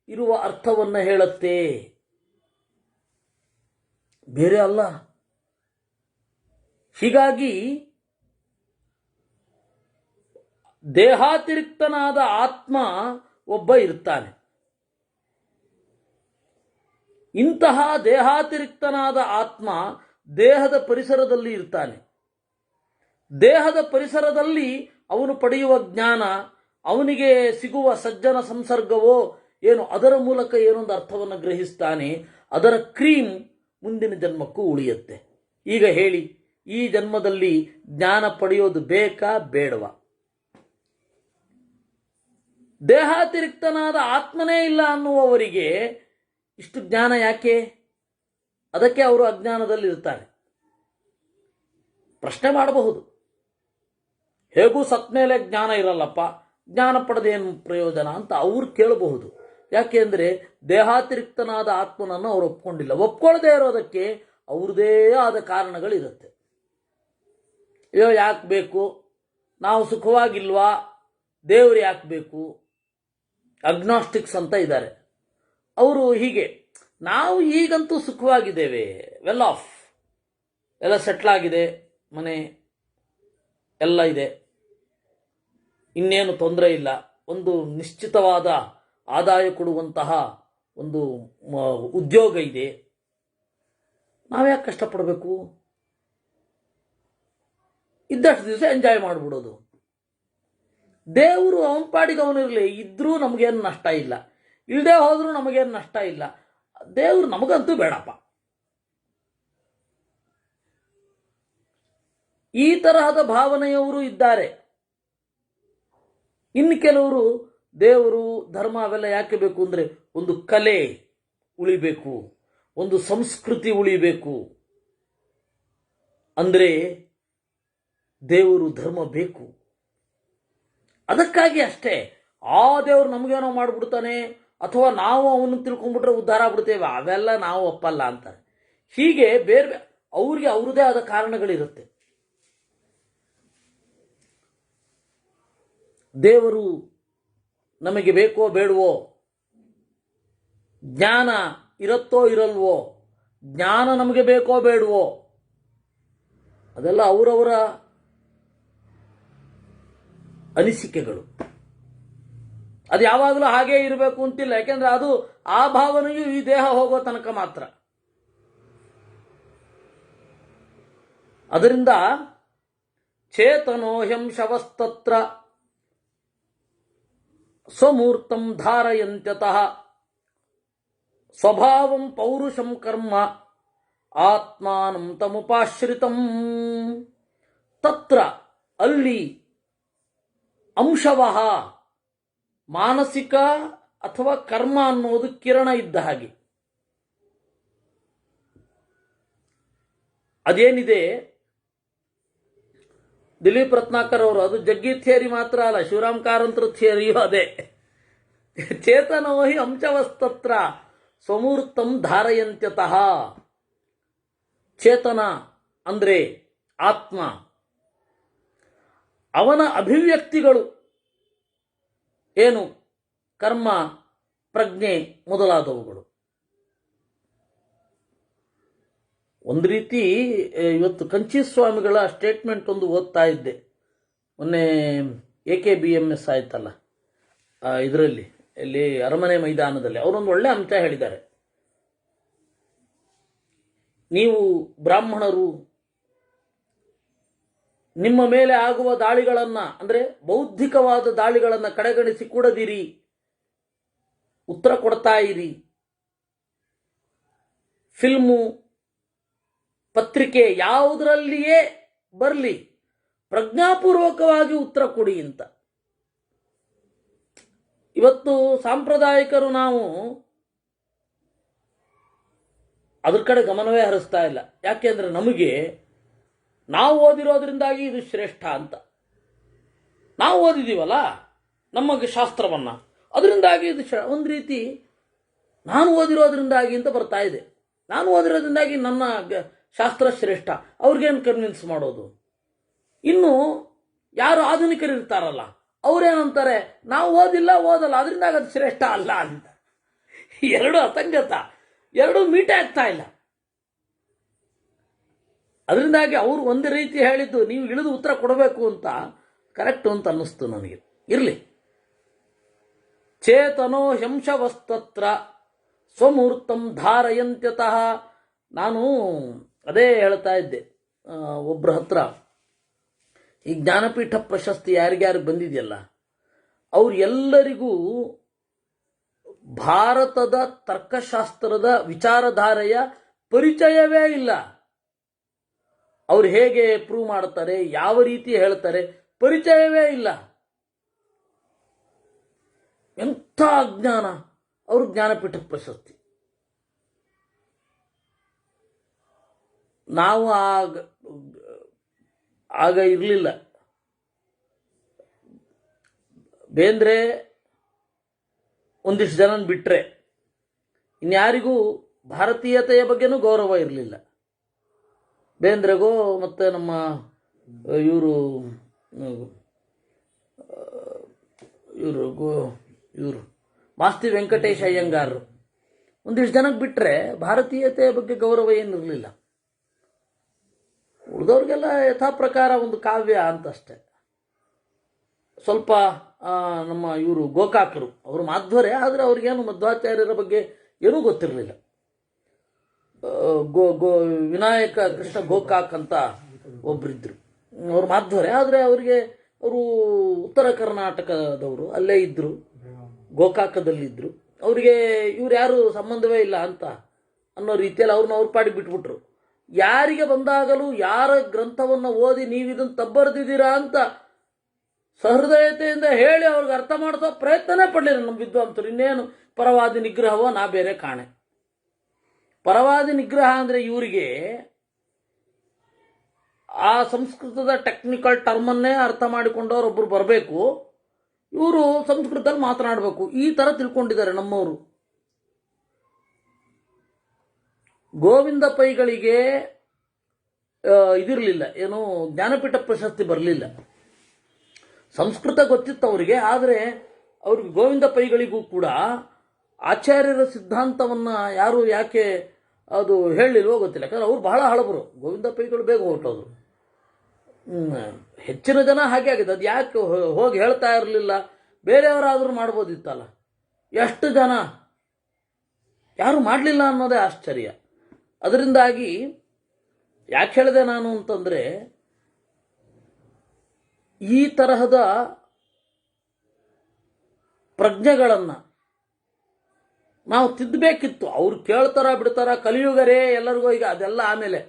ಇರುವ ಅರ್ಥವನ್ನು ಹೇಳುತ್ತೆ, ಬೇರೆ ಅಲ್ಲ. ಹೀಗಾಗಿ ದೇಹಾತಿರಿಕ್ತನಾದ ಆತ್ಮ ಒಬ್ಬ ಇರ್ತಾನೆ. ಇಂತಹ ದೇಹಾತಿರಿಕ್ತನಾದ ಆತ್ಮ ದೇಹದ ಪರಿಸರದಲ್ಲಿ ಇರ್ತಾನೆ. ದೇಹದ ಪರಿಸರದಲ್ಲಿ ಅವನು ಪಡೆಯುವ ಜ್ಞಾನ, ಅವನಿಗೆ ಸಿಗುವ ಸಜ್ಜನ ಸಂಸರ್ಗವೋ ಏನು, ಅದರ ಮೂಲಕ ಏನೊಂದು ಅರ್ಥವನ್ನು ಗ್ರಹಿಸ್ತಾನೆ. ಅದರ ಕ್ರೀಮ್ ಮುಂದಿನ ಜನ್ಮಕ್ಕೂ ಉಳಿಯುತ್ತೆ. ಈಗ ಹೇಳಿ, ಈ ಜನ್ಮದಲ್ಲಿ ಜ್ಞಾನ ಪಡೆಯೋದು ಬೇಕಾ ಬೇಡವಾ? ದೇಹಾತಿರಿಕ್ತನಾದ ಆತ್ಮನೇ ಇಲ್ಲ ಅನ್ನುವವರಿಗೆ ಇಷ್ಟು ಜ್ಞಾನ ಯಾಕೆ? ಅದಕ್ಕೆ ಅವರು ಅಜ್ಞಾನದಲ್ಲಿ ಇರ್ತಾರೆ. ಪ್ರಶ್ನೆ ಮಾಡಬಹುದು, ಹೇಗೂ ಸತ್ ಮೇಲೆ ಜ್ಞಾನ ಇರಲ್ಲಪ್ಪ, ಜ್ಞಾನ ಪಡೆದೇನು ಪ್ರಯೋಜನ ಅಂತ ಅವ್ರು ಕೇಳಬಹುದು. ಯಾಕೆ ಅಂದರೆ ದೇಹಾತಿರಿಕ್ತನಾದ ಆತ್ಮನನ್ನು ಅವರು ಒಪ್ಕೊಂಡಿಲ್ಲ. ಒಪ್ಕೊಳ್ಳದೆ ಇರೋದಕ್ಕೆ ಅವ್ರದೇ ಆದ ಕಾರಣಗಳಿರುತ್ತೆ. ಅಯ್ಯೋ ಯಾಕೆ ಬೇಕು, ನಾವು ಸುಖವಾಗಿಲ್ವಾ, ದೇವರು ಯಾಕೆ ಬೇಕು, ಅಗ್ನಾಸ್ಟಿಕ್ಸ್ ಅಂತ ಇದ್ದಾರೆ ಅವರು. ಹೀಗೆ ನಾವು ಈಗಂತೂ ಸುಖವಾಗಿದ್ದೇವೆ, ವೆಲ್ ಆಫ್, ಎಲ್ಲ ಸೆಟ್ಲ್ ಆಗಿದೆ, ಮನೆ ಎಲ್ಲ ಇದೆ, ಇನ್ನೇನು ತೊಂದರೆ ಇಲ್ಲ, ಒಂದು ನಿಶ್ಚಿತವಾದ ಆದಾಯ ಕೊಡುವಂತಹ ಒಂದು ಉದ್ಯೋಗ ಇದೆ, ನಾವ್ಯಾಕೆ ಕಷ್ಟಪಡಬೇಕು, ಇದ್ದಷ್ಟು ದಿವಸ ಎಂಜಾಯ್ ಮಾಡಿಬಿಡೋದು. ದೇವರು ಅವನ ಪಾಡಿಗೆ ಅವನಿರಲಿ, ಇದ್ರೂ ನಮಗೇನು ನಷ್ಟ ಇಲ್ಲ, ಇಲ್ಲದೆ ಹೋದ್ರೂ ನಮಗೇನು ನಷ್ಟ ಇಲ್ಲ, ದೇವರು ನಮಗಂತೂ ಬೇಡಪ್ಪ. ಈ ತರಹದ ಭಾವನೆಯವರು ಇದ್ದಾರೆ. ಇನ್ನು ಕೆಲವರು ದೇವರು ಧರ್ಮ ಅವೆಲ್ಲ ಯಾಕೆ ಬೇಕು ಅಂದರೆ ಒಂದು ಕಲೆ ಉಳಿಬೇಕು, ಒಂದು ಸಂಸ್ಕೃತಿ ಉಳಿಬೇಕು ಅಂದರೆ ದೇವರು ಧರ್ಮ ಬೇಕು. ಅದಕ್ಕಾಗಿ ಅಷ್ಟೇ. ಆ ದೇವರು ನಮಗೇನೋ ಮಾಡಿಬಿಡ್ತಾನೆ ಅಥವಾ ನಾವು ಅವನು ತಿಳ್ಕೊಂಡ್ಬಿಟ್ರೆ ಉದ್ಧಾರ ಆಗ್ಬಿಡ್ತೇವೆ, ಅವೆಲ್ಲ ನಾವು ಒಪ್ಪಲ್ಲ ಅಂತಾರೆ. ಹೀಗೆ ಬೇರೆ ಅವ್ರಿಗೆ ಅವ್ರದೇ ಆದ ಕಾರಣಗಳಿರುತ್ತೆ. ದೇವರು ನಮಗೆ ಬೇಕೋ ಬೇಡವೋ, ಜ್ಞಾನ ಇರುತ್ತೋ ಇರಲ್ವೋ, ಜ್ಞಾನ ನಮಗೆ ಬೇಕೋ ಬೇಡವೋ, ಅದೆಲ್ಲ ಅವರವರ ಅನಿಸಿಕೆಗಳು. ಅದು ಯಾವಾಗಲೂ ಹಾಗೇ ಇರಬೇಕು ಅಂತಿಲ್ಲ, ಯಾಕೆಂದ್ರೆ ಅದು ಆ ಭಾವನೆಯು ಈ ದೇಹ ಹೋಗೋ ತನಕ ಮಾತ್ರ. ಅದರಿಂದ ಚೇತನೋಹ್ಯಂ ಶವಸ್ತತ್ರ ಸ್ವಮೂರ್ತಂ ಧಾರಯಂತ್ಯತಃ ಸ್ವಭಾವಂ ಪೌರುಷಂ ಕರ್ಮ ಆತ್ಮಾನಂ ತಮುಪಾಶ್ರಿತಂ. ತತ್ರ ಅಲ್ಲಿ ಅಂಶವಃ ಮಾನಸಿಕ ಅಥವಾ ಕರ್ಮ ಅನ್ನೋದು ಕಿರಣ ಇದ್ದ ಹಾಗೆ. ಅದೇನಿದೆ ದಿಲೀಪ್ ರತ್ನಾಕರ್ ಅವರು, ಅದು ಜಗ್ಗಿ ಥಿಯರಿ ಮಾತ್ರ ಅಲ್ಲ, ಶಿವರಾಮ್ ಕಾರಂತರ ಥಿಯರಿಯೂ ಅದೇ. ಚೇತನೋ ಹಿ ಅಂಶವಸ್ತತ್ರ ಸ್ವಮೂರ್ತಂ ಧಾರಯಂತ್ಯತಃ. ಚೇತನ ಅಂದ್ರೆ ಆತ್ಮ, ಅವನ ಅಭಿವ್ಯಕ್ತಿಗಳು ಏನು, ಕರ್ಮ, ಪ್ರಜ್ಞೆ ಮೊದಲಾದವುಗಳು. ಒಂದು ರೀತಿ ಇವತ್ತು ಕಂಚೀಸ್ವಾಮಿಗಳ ಸ್ಟೇಟ್ಮೆಂಟ್ ಒಂದು ಓದ್ತಾ ಇದ್ದೆ, ಮೊನ್ನೆ AKBMS ಆಯ್ತಲ್ಲ, ಇದರಲ್ಲಿ ಇಲ್ಲಿ ಅರಮನೆ ಮೈದಾನದಲ್ಲಿ ಅವರೊಂದು ಒಳ್ಳೆ ಅಂಶ ಹೇಳಿದ್ದಾರೆ. ನೀವು ಬ್ರಾಹ್ಮಣರು ನಿಮ್ಮ ಮೇಲೆ ಆಗುವ ದಾಳಿಗಳನ್ನ, ಅಂದ್ರೆ ಬೌದ್ಧಿಕವಾದ ದಾಳಿಗಳನ್ನ ಕಡೆಗಣಿಸಿ ಕೂಡದಿರಿ, ಉತ್ತರ ಕೊಡ್ತಾ ಇರಿ. ಫಿಲ್ಮು, ಪತ್ರಿಕೆ ಯಾವುದರಲ್ಲಿಯೇ ಬರಲಿ, ಪ್ರಜ್ಞಾಪೂರ್ವಕವಾಗಿ ಉತ್ತರ ಕೊಡಿ ಅಂತ. ಇವತ್ತು ಸಾಂಪ್ರದಾಯಿಕರು ನಾವು ಅದ್ರ ಕಡೆ ಗಮನವೇ ಹರಿಸ್ತಾ ಇಲ್ಲ. ಯಾಕೆಂದ್ರೆ ನಮಗೆ ನಾವು ಓದಿರೋದ್ರಿಂದಾಗಿ ಇದು ಶ್ರೇಷ್ಠ ಅಂತ. ನಾವು ಓದಿದೀವಲ್ಲ ನಮಗೆ ಶಾಸ್ತ್ರವನ್ನ, ಅದರಿಂದಾಗಿ ಇದು ಒಂದು ರೀತಿ ನಾನು ಓದಿರೋದ್ರಿಂದಾಗಿ ಅಂತ ಬರ್ತಾ ಇದೆ. ನಾನು ಓದಿರೋದ್ರಿಂದಾಗಿ ನನ್ನ ಶಾಸ್ತ್ರ ಶ್ರೇಷ್ಠ, ಅವ್ರಿಗೇನು ಕನ್ವಿನ್ಸ್ ಮಾಡೋದು? ಇನ್ನು ಯಾರು ಆಧುನಿಕರು ಇರ್ತಾರಲ್ಲ ಅವ್ರೇನಂತಾರೆ, ನಾವು ಓದಲ್ಲ ಅದರಿಂದಾಗ ಅದು ಶ್ರೇಷ್ಠ ಅಲ್ಲ ಅಂತ. ಎರಡು ಅಸಂಗತ, ಎರಡು ಮೀಟೆ ಆಗ್ತಾ ಇಲ್ಲ. ಅದರಿಂದಾಗಿ ಅವರು ಒಂದು ರೀತಿ ಹೇಳಿದ್ದು ನೀವು ಇಳಿದು ಉತ್ತರ ಕೊಡಬೇಕು ಅಂತ ಕರೆಕ್ಟು ಅಂತ ಅನ್ನಿಸ್ತು ನನಗೆ. ಇರಲಿ. ಚೇತನೋ ಹಂಶವಸ್ತತ್ರ ಸ್ವಮೂರ್ತಂ ಧಾರಯಂತ್ಯತಃ. ನಾನು ಅದೇ ಹೇಳ್ತಾ ಇದ್ದೆ, ಒಬ್ಬರ ಹತ್ರ ಈ ಜ್ಞಾನಪೀಠ ಪ್ರಶಸ್ತಿ ಯಾರಿಗ್ಯಾರಿಗೆ ಬಂದಿದೆಯಲ್ಲ ಅವ್ರು ಎಲ್ಲರಿಗೂ ಭಾರತದ ತರ್ಕಶಾಸ್ತ್ರದ ವಿಚಾರಧಾರೆಯ ಪರಿಚಯವೇ ಇಲ್ಲ. ಅವ್ರು ಹೇಗೆ ಪ್ರೂವ್ ಮಾಡ್ತಾರೆ, ಯಾವ ರೀತಿ ಹೇಳ್ತಾರೆ, ಪರಿಚಯವೇ ಇಲ್ಲ. ಎಂಥ ಅಜ್ಞಾನ! ಅವರು ಜ್ಞಾನಪೀಠ ಪ್ರಶಸ್ತಿ. ನಾವು ಆಗ ಇರಲಿಲ್ಲ. ಬೇಂದ್ರೆ ಒಂದಿಷ್ಟು ಜನ ಬಿಟ್ರೆ ಇನ್ಯಾರಿಗೂ ಭಾರತೀಯತೆಯ ಬಗ್ಗೆನೂ ಗೌರವ ಇರಲಿಲ್ಲ. ಬೇಂದ್ರೆಗೋ ಮತ್ತೆ ನಮ್ಮ ಇವರು ಮಾಸ್ತಿ ವೆಂಕಟೇಶ ಅಯ್ಯಂಗಾರರು ಒಂದಿಷ್ಟು ಜನಕ್ಕೆ ಬಿಟ್ಟರೆ ಭಾರತೀಯತೆಯ ಬಗ್ಗೆ ಗೌರವ ಏನಿರಲಿಲ್ಲ. ಉಳಿದವ್ರಿಗೆಲ್ಲ ಯಥಾ ಪ್ರಕಾರ ಒಂದು ಕಾವ್ಯ ಅಂತಷ್ಟೆ. ಸ್ವಲ್ಪ ನಮ್ಮ ಇವರು ಗೋಕಾಕರು ಅವರು ಮಾಧ್ವರೇ, ಆದರೆ ಅವ್ರಿಗೇನು ಮಧ್ವಾಚಾರ್ಯರ ಬಗ್ಗೆ ಏನೂ ಗೊತ್ತಿರಲಿಲ್ಲ. ವಿನಾಯಕ ಕೃಷ್ಣ ಗೋಕಾಕ್ ಅಂತ ಒಬ್ಬರಿದ್ದರು, ಅವರು ಮಾಧ್ವರೇ, ಆದರೆ ಅವರು ಉತ್ತರ ಕರ್ನಾಟಕದವರು, ಅಲ್ಲೇ ಇದ್ದರು, ಗೋಕಾಕದಲ್ಲಿದ್ದರು. ಅವರಿಗೆ ಇವ್ರು ಯಾರು ಸಂಬಂಧವೇ ಇಲ್ಲ ಅಂತ ಅನ್ನೋ ರೀತಿಯಲ್ಲಿ ಅವ್ರ ಪಾಡಿಗೆ ಬಿಟ್ಬಿಟ್ರು. ಯಾರಿಗೆ ಬಂದಾಗಲೂ ಯಾರ ಗ್ರಂಥವನ್ನು ಓದಿ ನೀವಿದನ್ನು ತಬ್ಬರ್ದಿದ್ದೀರಾ ಅಂತ ಸಹೃದಯತೆಯಿಂದ ಹೇಳಿ ಅವ್ರಿಗೆ ಅರ್ಥ ಮಾಡಿಸೋ ಪ್ರಯತ್ನನೇ ಪಡಲಿಲ್ಲ ನಮ್ಮ ವಿದ್ವಾಂಸರು. ಇನ್ನೇನು ಪರವಾದಿ ನಿಗ್ರಹವೋ ನಾ ಬೇರೆ ಕಾಣೆ. ಪರವಾದಿ ನಿಗ್ರಹ ಅಂದರೆ ಇವರಿಗೆ ಆ ಸಂಸ್ಕೃತದ ಟೆಕ್ನಿಕಲ್ ಟರ್ಮನ್ನೇ ಅರ್ಥ ಮಾಡಿಕೊಂಡವ್ರು ಒಬ್ಬರು ಬರಬೇಕು, ಇವರು ಸಂಸ್ಕೃತದಲ್ಲಿ ಮಾತನಾಡಬೇಕು, ಈ ಥರ ತಿಳ್ಕೊಂಡಿದ್ದಾರೆ ನಮ್ಮವರು. ಗೋವಿಂದ ಪೈಗಳಿಗೆ ಇದಿರಲಿಲ್ಲ, ಏನು ಜ್ಞಾನಪೀಠ ಪ್ರಶಸ್ತಿ ಬರಲಿಲ್ಲ. ಸಂಸ್ಕೃತ ಗೊತ್ತಿತ್ತು ಅವರಿಗೆ, ಆದರೆ ಅವ್ರಿಗೆ ಗೋವಿಂದ ಪೈಗಳಿಗೂ ಕೂಡ ಆಚಾರ್ಯರ ಸಿದ್ಧಾಂತವನ್ನು ಯಾರು ಯಾಕೆ ಅದು ಹೇಳಲಿಲ್ವೋ ಗೊತ್ತಿಲ್ಲ. ಯಾಕಂದ್ರೆ ಅವ್ರು ಬಹಳ ಹಳಬರು, ಗೋವಿಂದ ಪೈಗಳು ಬೇಗ ಹೊರಟೋದ್ರು. ಹೆಚ್ಚಿನ ಜನ ಹಾಗೆ ಆಗಿದೆ. ಅದು ಯಾಕೆ ಹೋಗಿ ಹೇಳ್ತಾ ಇರಲಿಲ್ಲ, ಬೇರೆಯವರಾದರೂ ಮಾಡ್ಬೋದಿತ್ತಲ್ಲ. ಎಷ್ಟು ಜನ ಯಾರು ಮಾಡಲಿಲ್ಲ ಅನ್ನೋದೇ ಆಶ್ಚರ್ಯ. ಅದರಿಂದಾಗಿ ಯಾಕೆ ಹೇಳಿದೆ ನಾನು ಅಂತಂದರೆ, ಈ ತರಹದ ಪ್ರಜ್ಞೆಗಳನ್ನು ನಾವು ತಿದ್ದಬೇಕಿತ್ತು. ಅವ್ರು ಕೇಳ್ತಾರ ಬಿಡ್ತಾರ, ಕಲಿಯುಗರೇ ಎಲ್ಲರಿಗೂ ಈಗ ಅದೆಲ್ಲ ಆಮೇಲೆ,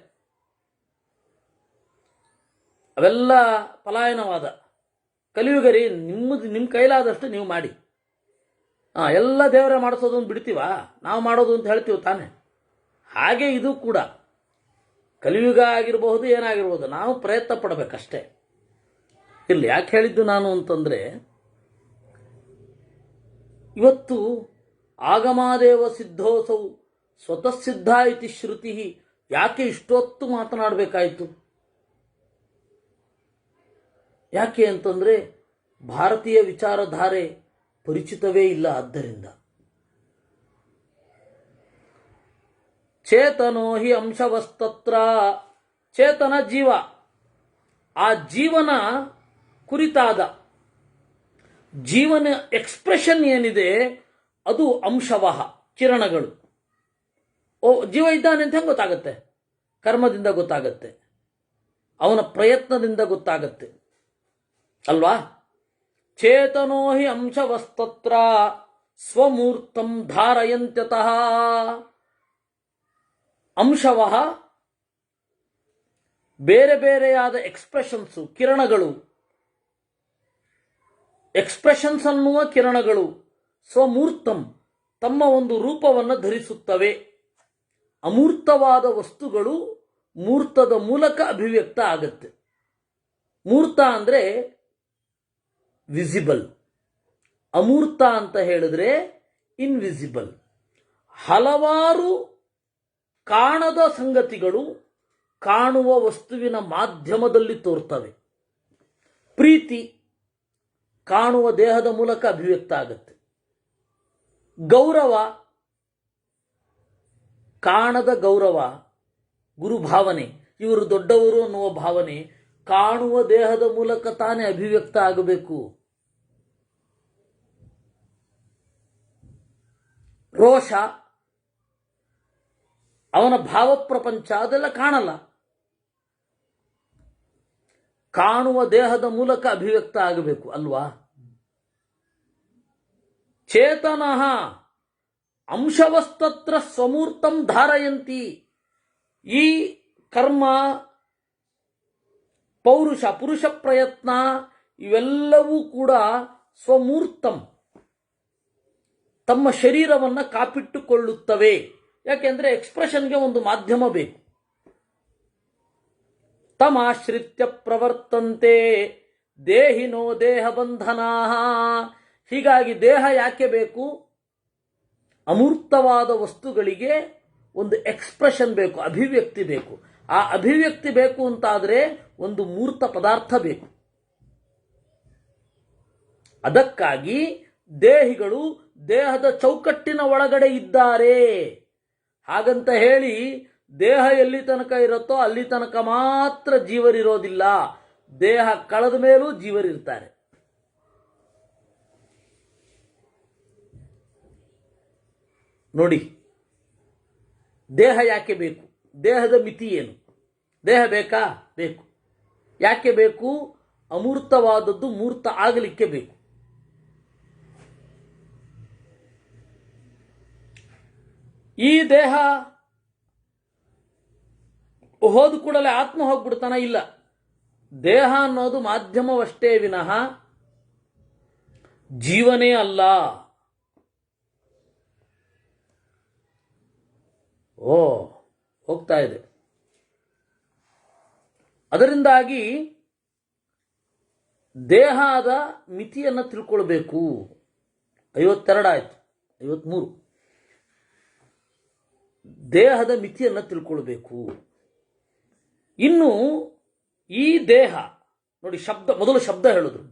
ಅವೆಲ್ಲ ಪಲಾಯನವಾದ. ಕಲಿಯುಗರಿ ನಿಮ್ಮ ಕೈಲಾದಷ್ಟು ನೀವು ಮಾಡಿ. ಎಲ್ಲ ದೇವರೇ ಮಾಡಿಸೋದು ಅಂತ ಬಿಡ್ತೀವ, ನಾವು ಮಾಡೋದು ಅಂತ ಹೇಳ್ತೀವಿ ತಾನೆ. ಹಾಗೆ ಇದು ಕೂಡ ಕಲಿಯುಗ ಆಗಿರಬಹುದು, ಏನಾಗಿರ್ಬೋದು, ನಾವು ಪ್ರಯತ್ನ ಪಡಬೇಕಷ್ಟೇ. ಇಲ್ಲಿ ಯಾಕೆ ಹೇಳಿದ್ದು ನಾನು ಅಂತಂದರೆ, ಇವತ್ತು ಆಗಮಾದೇವ ಸಿದ್ಧೋಸೌ ಸ್ವತಃ ಸಿದ್ಧ ಇತಿ ಶ್ರುತಿ, ಯಾಕೆ ಇಷ್ಟೊತ್ತು ಮಾತನಾಡಬೇಕಾಯಿತು? ಯಾಕೆ ಅಂತಂದರೆ ಭಾರತೀಯ ವಿಚಾರಧಾರೆ ಪರಿಚಿತವೇ ಇಲ್ಲ. ಆದ್ದರಿಂದ ಚೇತನೋ ಹಿ ಅಂಶವಸ್ತತ್ರ, ಚೇತನ ಜೀವ, ಆ ಜೀವನ ಕುರಿತಾದ ಜೀವನ ಎಕ್ಸ್ಪ್ರೆಷನ್ ಏನಿದೆ ಅದು ಅಂಶವಹ, ಕಿರಣಗಳು. ಜೀವ ಇದ್ದಾನೆ ಅಂತ ಹೆಂಗೆ ಗೊತ್ತಾಗತ್ತೆ? ಕರ್ಮದಿಂದ ಗೊತ್ತಾಗತ್ತೆ, ಅವನ ಪ್ರಯತ್ನದಿಂದ ಗೊತ್ತಾಗತ್ತೆ ಅಲ್ವಾ? ಚೇತನೋ ಹಿ ಅಂಶವಸ್ತತ್ರ ಸ್ವಮೂರ್ತಂ ಧಾರಯಂತ್ಯತಃ. ಅಂಶವಹ ಬೇರೆ ಬೇರೆಯಾದ ಎಕ್ಸ್ಪ್ರೆಷನ್ಸು, ಕಿರಣಗಳು, ಎಕ್ಸ್ಪ್ರೆಷನ್ಸ್ ಅನ್ನುವ ಕಿರಣಗಳು ಸ್ವಮೂರ್ತಂ ತಮ್ಮ ಒಂದು ರೂಪವನ್ನು ಧರಿಸುತ್ತವೆ. ಅಮೂರ್ತವಾದ ವಸ್ತುಗಳು ಮೂರ್ತದ ಮೂಲಕ ಅಭಿವ್ಯಕ್ತ ಆಗುತ್ತೆ. ಮೂರ್ತ ಅಂದರೆ ವಿಸಿಬಲ್, ಅಮೂರ್ತ ಅಂತ ಹೇಳಿದ್ರೆ ಇನ್ವಿಸಿಬಲ್. ಹಲವಾರು ಕಾಣದ ಸಂಗತಿಗಳು ಕಾಣುವ ವಸ್ತುವಿನ ಮಾಧ್ಯಮದಲ್ಲಿ ತೋರ್ತವೆ. ಪ್ರೀತಿ ಕಾಣುವ ದೇಹದ ಮೂಲಕ ಅಭಿವ್ಯಕ್ತ ಆಗುತ್ತೆ. ಗೌರವ, ಕಾಣದ ಗೌರವ, ಗುರುಭಾವನೆ, ಇವರು ದೊಡ್ಡವರು ಅನ್ನುವ ಭಾವನೆ ಕಾಣುವ ದೇಹದ ಮೂಲಕ ತಾನೇ ಅಭಿವ್ಯಕ್ತ ಆಗಬೇಕು. ರೋಷ, ಅವನ ಭಾವಪ್ರಪಂಚ ಅದೆಲ್ಲ ಕಾಣಲ್ಲ, ಕಾಣುವ ದೇಹದ ಮೂಲಕ ಅಭಿವ್ಯಕ್ತ ಆಗಬೇಕು ಅಲ್ವಾ. ಚೇತನಃ ಅಂಶವಸ್ತತ್ರ ಸ್ವಮೂರ್ತಂ ಧಾರಯಂತಿ. ಈ ಕರ್ಮ, ಪೌರುಷ, ಪುರುಷ ಪ್ರಯತ್ನ ಇವೆಲ್ಲವೂ ಕೂಡ ಸ್ವಮೂರ್ತಂ, ತಮ್ಮ ಶರೀರವನ್ನು ಕಾಪಿಟ್ಟುಕೊಳ್ಳುತ್ತವೆ. ಯಾಕೆಂದ್ರೆ ಎಕ್ಸ್ಪ್ರೆಷನ್ಗೆ ಒಂದು ಮಾಧ್ಯಮ ಬೇಕು. ತಮಾಶ್ರಿತ್ಯ ಪ್ರವರ್ತಂತೆ ದೇಹಿನೋ ದೇಹ ಬಂಧನಾ. ಹೀಗಾಗಿ ದೇಹ ಯಾಕೆ ಬೇಕು? ಅಮೂರ್ತವಾದ ವಸ್ತುಗಳಿಗೆ ಒಂದು ಎಕ್ಸ್ಪ್ರೆಷನ್ ಬೇಕು, ಅಭಿವ್ಯಕ್ತಿ ಬೇಕು. ಆ ಅಭಿವ್ಯಕ್ತಿ ಬೇಕು ಅಂತಾದರೆ ಒಂದು ಮೂರ್ತ ಪದಾರ್ಥ ಬೇಕು. ಅದಕ್ಕಾಗಿ ದೇಹಿಗಳು ದೇಹದ ಚೌಕಟ್ಟಿನ ಒಳಗಡೆ ಇದ್ದಾರೆ. ಹಾಗಂತ ಹೇಳಿ ದೇಹ ಎಲ್ಲಿ ತನಕ ಇರುತ್ತೋ ಅಲ್ಲಿ ತನಕ ಮಾತ್ರ ಜೀವರಿರೋದಿಲ್ಲ. ದೇಹ ಕಳೆದ ಮೇಲೂ ಜೀವರಿರ್ತಾರೆ. ನೋಡಿ, ದೇಹ ಯಾಕೆ ಬೇಕು? ದೇಹದ ಮಿತಿ ಏನು? ದೇಹ ಬೇಕಾ? ಬೇಕು. ಯಾಕೆ ಬೇಕು? ಅಮೂರ್ತವಾದದ್ದು ಮೂರ್ತ ಆಗಲಿಕ್ಕೆ ಬೇಕು. ಈ ದೇಹ ಹೋದ ಕೂಡಲೇ ಆತ್ಮ ಹೋಗ್ಬಿಡ್ತಾನ? ಇಲ್ಲ. ದೇಹ ಅನ್ನೋದು ಮಾಧ್ಯಮವಷ್ಟೇ ವಿನಃ ಜೀವನೇ ಅಲ್ಲ. ಹೋಗ್ತಾ ಇದೆ. ಅದರಿಂದಾಗಿ ದೇಹದ ಮಿತಿಯನ್ನು ತಿಳ್ಕೊಳ್ಬೇಕು. 52 ಆಯ್ತು, 53. ದೇಹದ ಮಿತಿಯನ್ನು ತಿಳ್ಕೊಳ್ಬೇಕು. ಇನ್ನು ಈ ದೇಹ ನೋಡಿ, ಮೊದಲು ಶಬ್ದ ಹೇಳಿದ್ರು.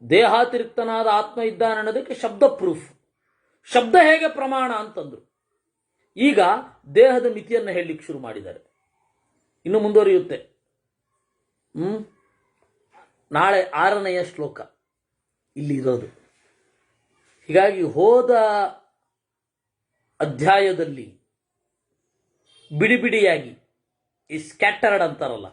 ದೇಹಾತಿರಿಕ್ತನಾದ ಆತ್ಮ ಇದ್ದಾನೆ ಅನ್ನೋದಕ್ಕೆ ಶಬ್ದ ಪ್ರೂಫ್. ಶಬ್ದ ಹೇಗೆ ಪ್ರಮಾಣ ಅಂತಂದ್ರು. ಈಗ ದೇಹದ ಮಿತಿಯನ್ನು ಹೇಳಲಿಕ್ಕೆ ಶುರು ಮಾಡಿದ್ದಾರೆ. ಇನ್ನು ಮುಂದುವರಿಯುತ್ತೆ. ನಾಳೆ 6ನೆಯ ಶ್ಲೋಕ ಇಲ್ಲಿ ಇರೋದು. ಹೀಗಾಗಿ ಹೋದ ಅಧ್ಯಾಯದಲ್ಲಿ ಬಿಡಿ ಬಿಡಿಯಾಗಿ, ಈ ಸ್ಕ್ಯಾಟರ್ಡ್ ಅಂತಾರಲ್ಲ,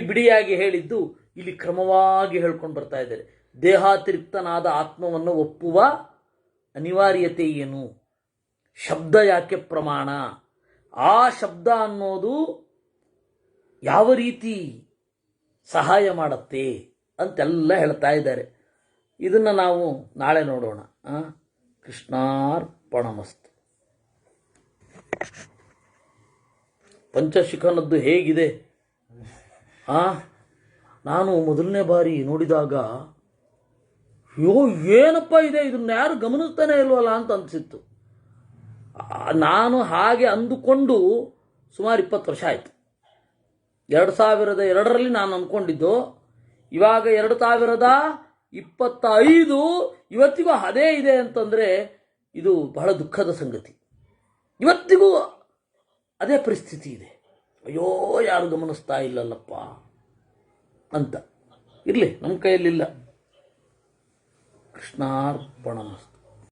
ಬಿಡಿಯಾಗಿ ಹೇಳಿದ್ದು ಇಲ್ಲಿ ಕ್ರಮವಾಗಿ ಹೇಳ್ಕೊಂಡು ಬರ್ತಾ ಇದ್ದಾರೆ. ದೇಹಾತಿರಿಕ್ತನಾದ ಆತ್ಮವನ್ನು ಒಪ್ಪುವ ಅನಿವಾರ್ಯತೆ ಏನು? ಶಬ್ದ ಯಾಕೆ ಪ್ರಮಾಣ? ಆ ಶಬ್ದ ಅನ್ನೋದು ಯಾವ ರೀತಿ ಸಹಾಯ ಮಾಡುತ್ತೆ ಅಂತೆಲ್ಲ ಹೇಳ್ತಾ ಇದ್ದಾರೆ. ಇದನ್ನು ನಾವು ನಾಳೆ ನೋಡೋಣ. ಕೃಷ್ಣಾರ್ಪಣಮಸ್ತು. ಪಂಚಶಿಖನದ್ದು ಹೇಗಿದೆ? ನಾನು ಮೊದಲನೇ ಬಾರಿ ನೋಡಿದಾಗ ಏನಪ್ಪ ಇದೆ, ಇದನ್ನ ಯಾರು ಗಮನಿಸ್ತಾನೆ ಇಲ್ವಲ್ಲ ಅಂತ ಅನಿಸಿತ್ತು. ನಾನು ಹಾಗೆ ಅಂದುಕೊಂಡು ಸುಮಾರು 20 ವರ್ಷ ಆಯಿತು. 2002ರಲ್ಲಿ ನಾನು ಅಂದ್ಕೊಂಡಿದ್ದು. ಇವಾಗ 2025 ಇವತ್ತಿಗೂ ಅದೇ ಇದೆ ಅಂತಂದರೆ ಇದು ಬಹಳ ದುಃಖದ ಸಂಗತಿ. ಇವತ್ತಿಗೂ ಅದೇ ಪರಿಸ್ಥಿತಿ ಇದೆ. ಅಯ್ಯೋ, ಯಾರು ಗಮನಿಸ್ತಾ ಇಲ್ಲಲ್ಲಪ್ಪ ಅಂತ. ಇರಲಿ, ನಮ್ಮ ಕೈಯಲ್ಲಿಲ್ಲ. ಕೃಷ್ಣಾರ್ಪಣಮಸ್ತು.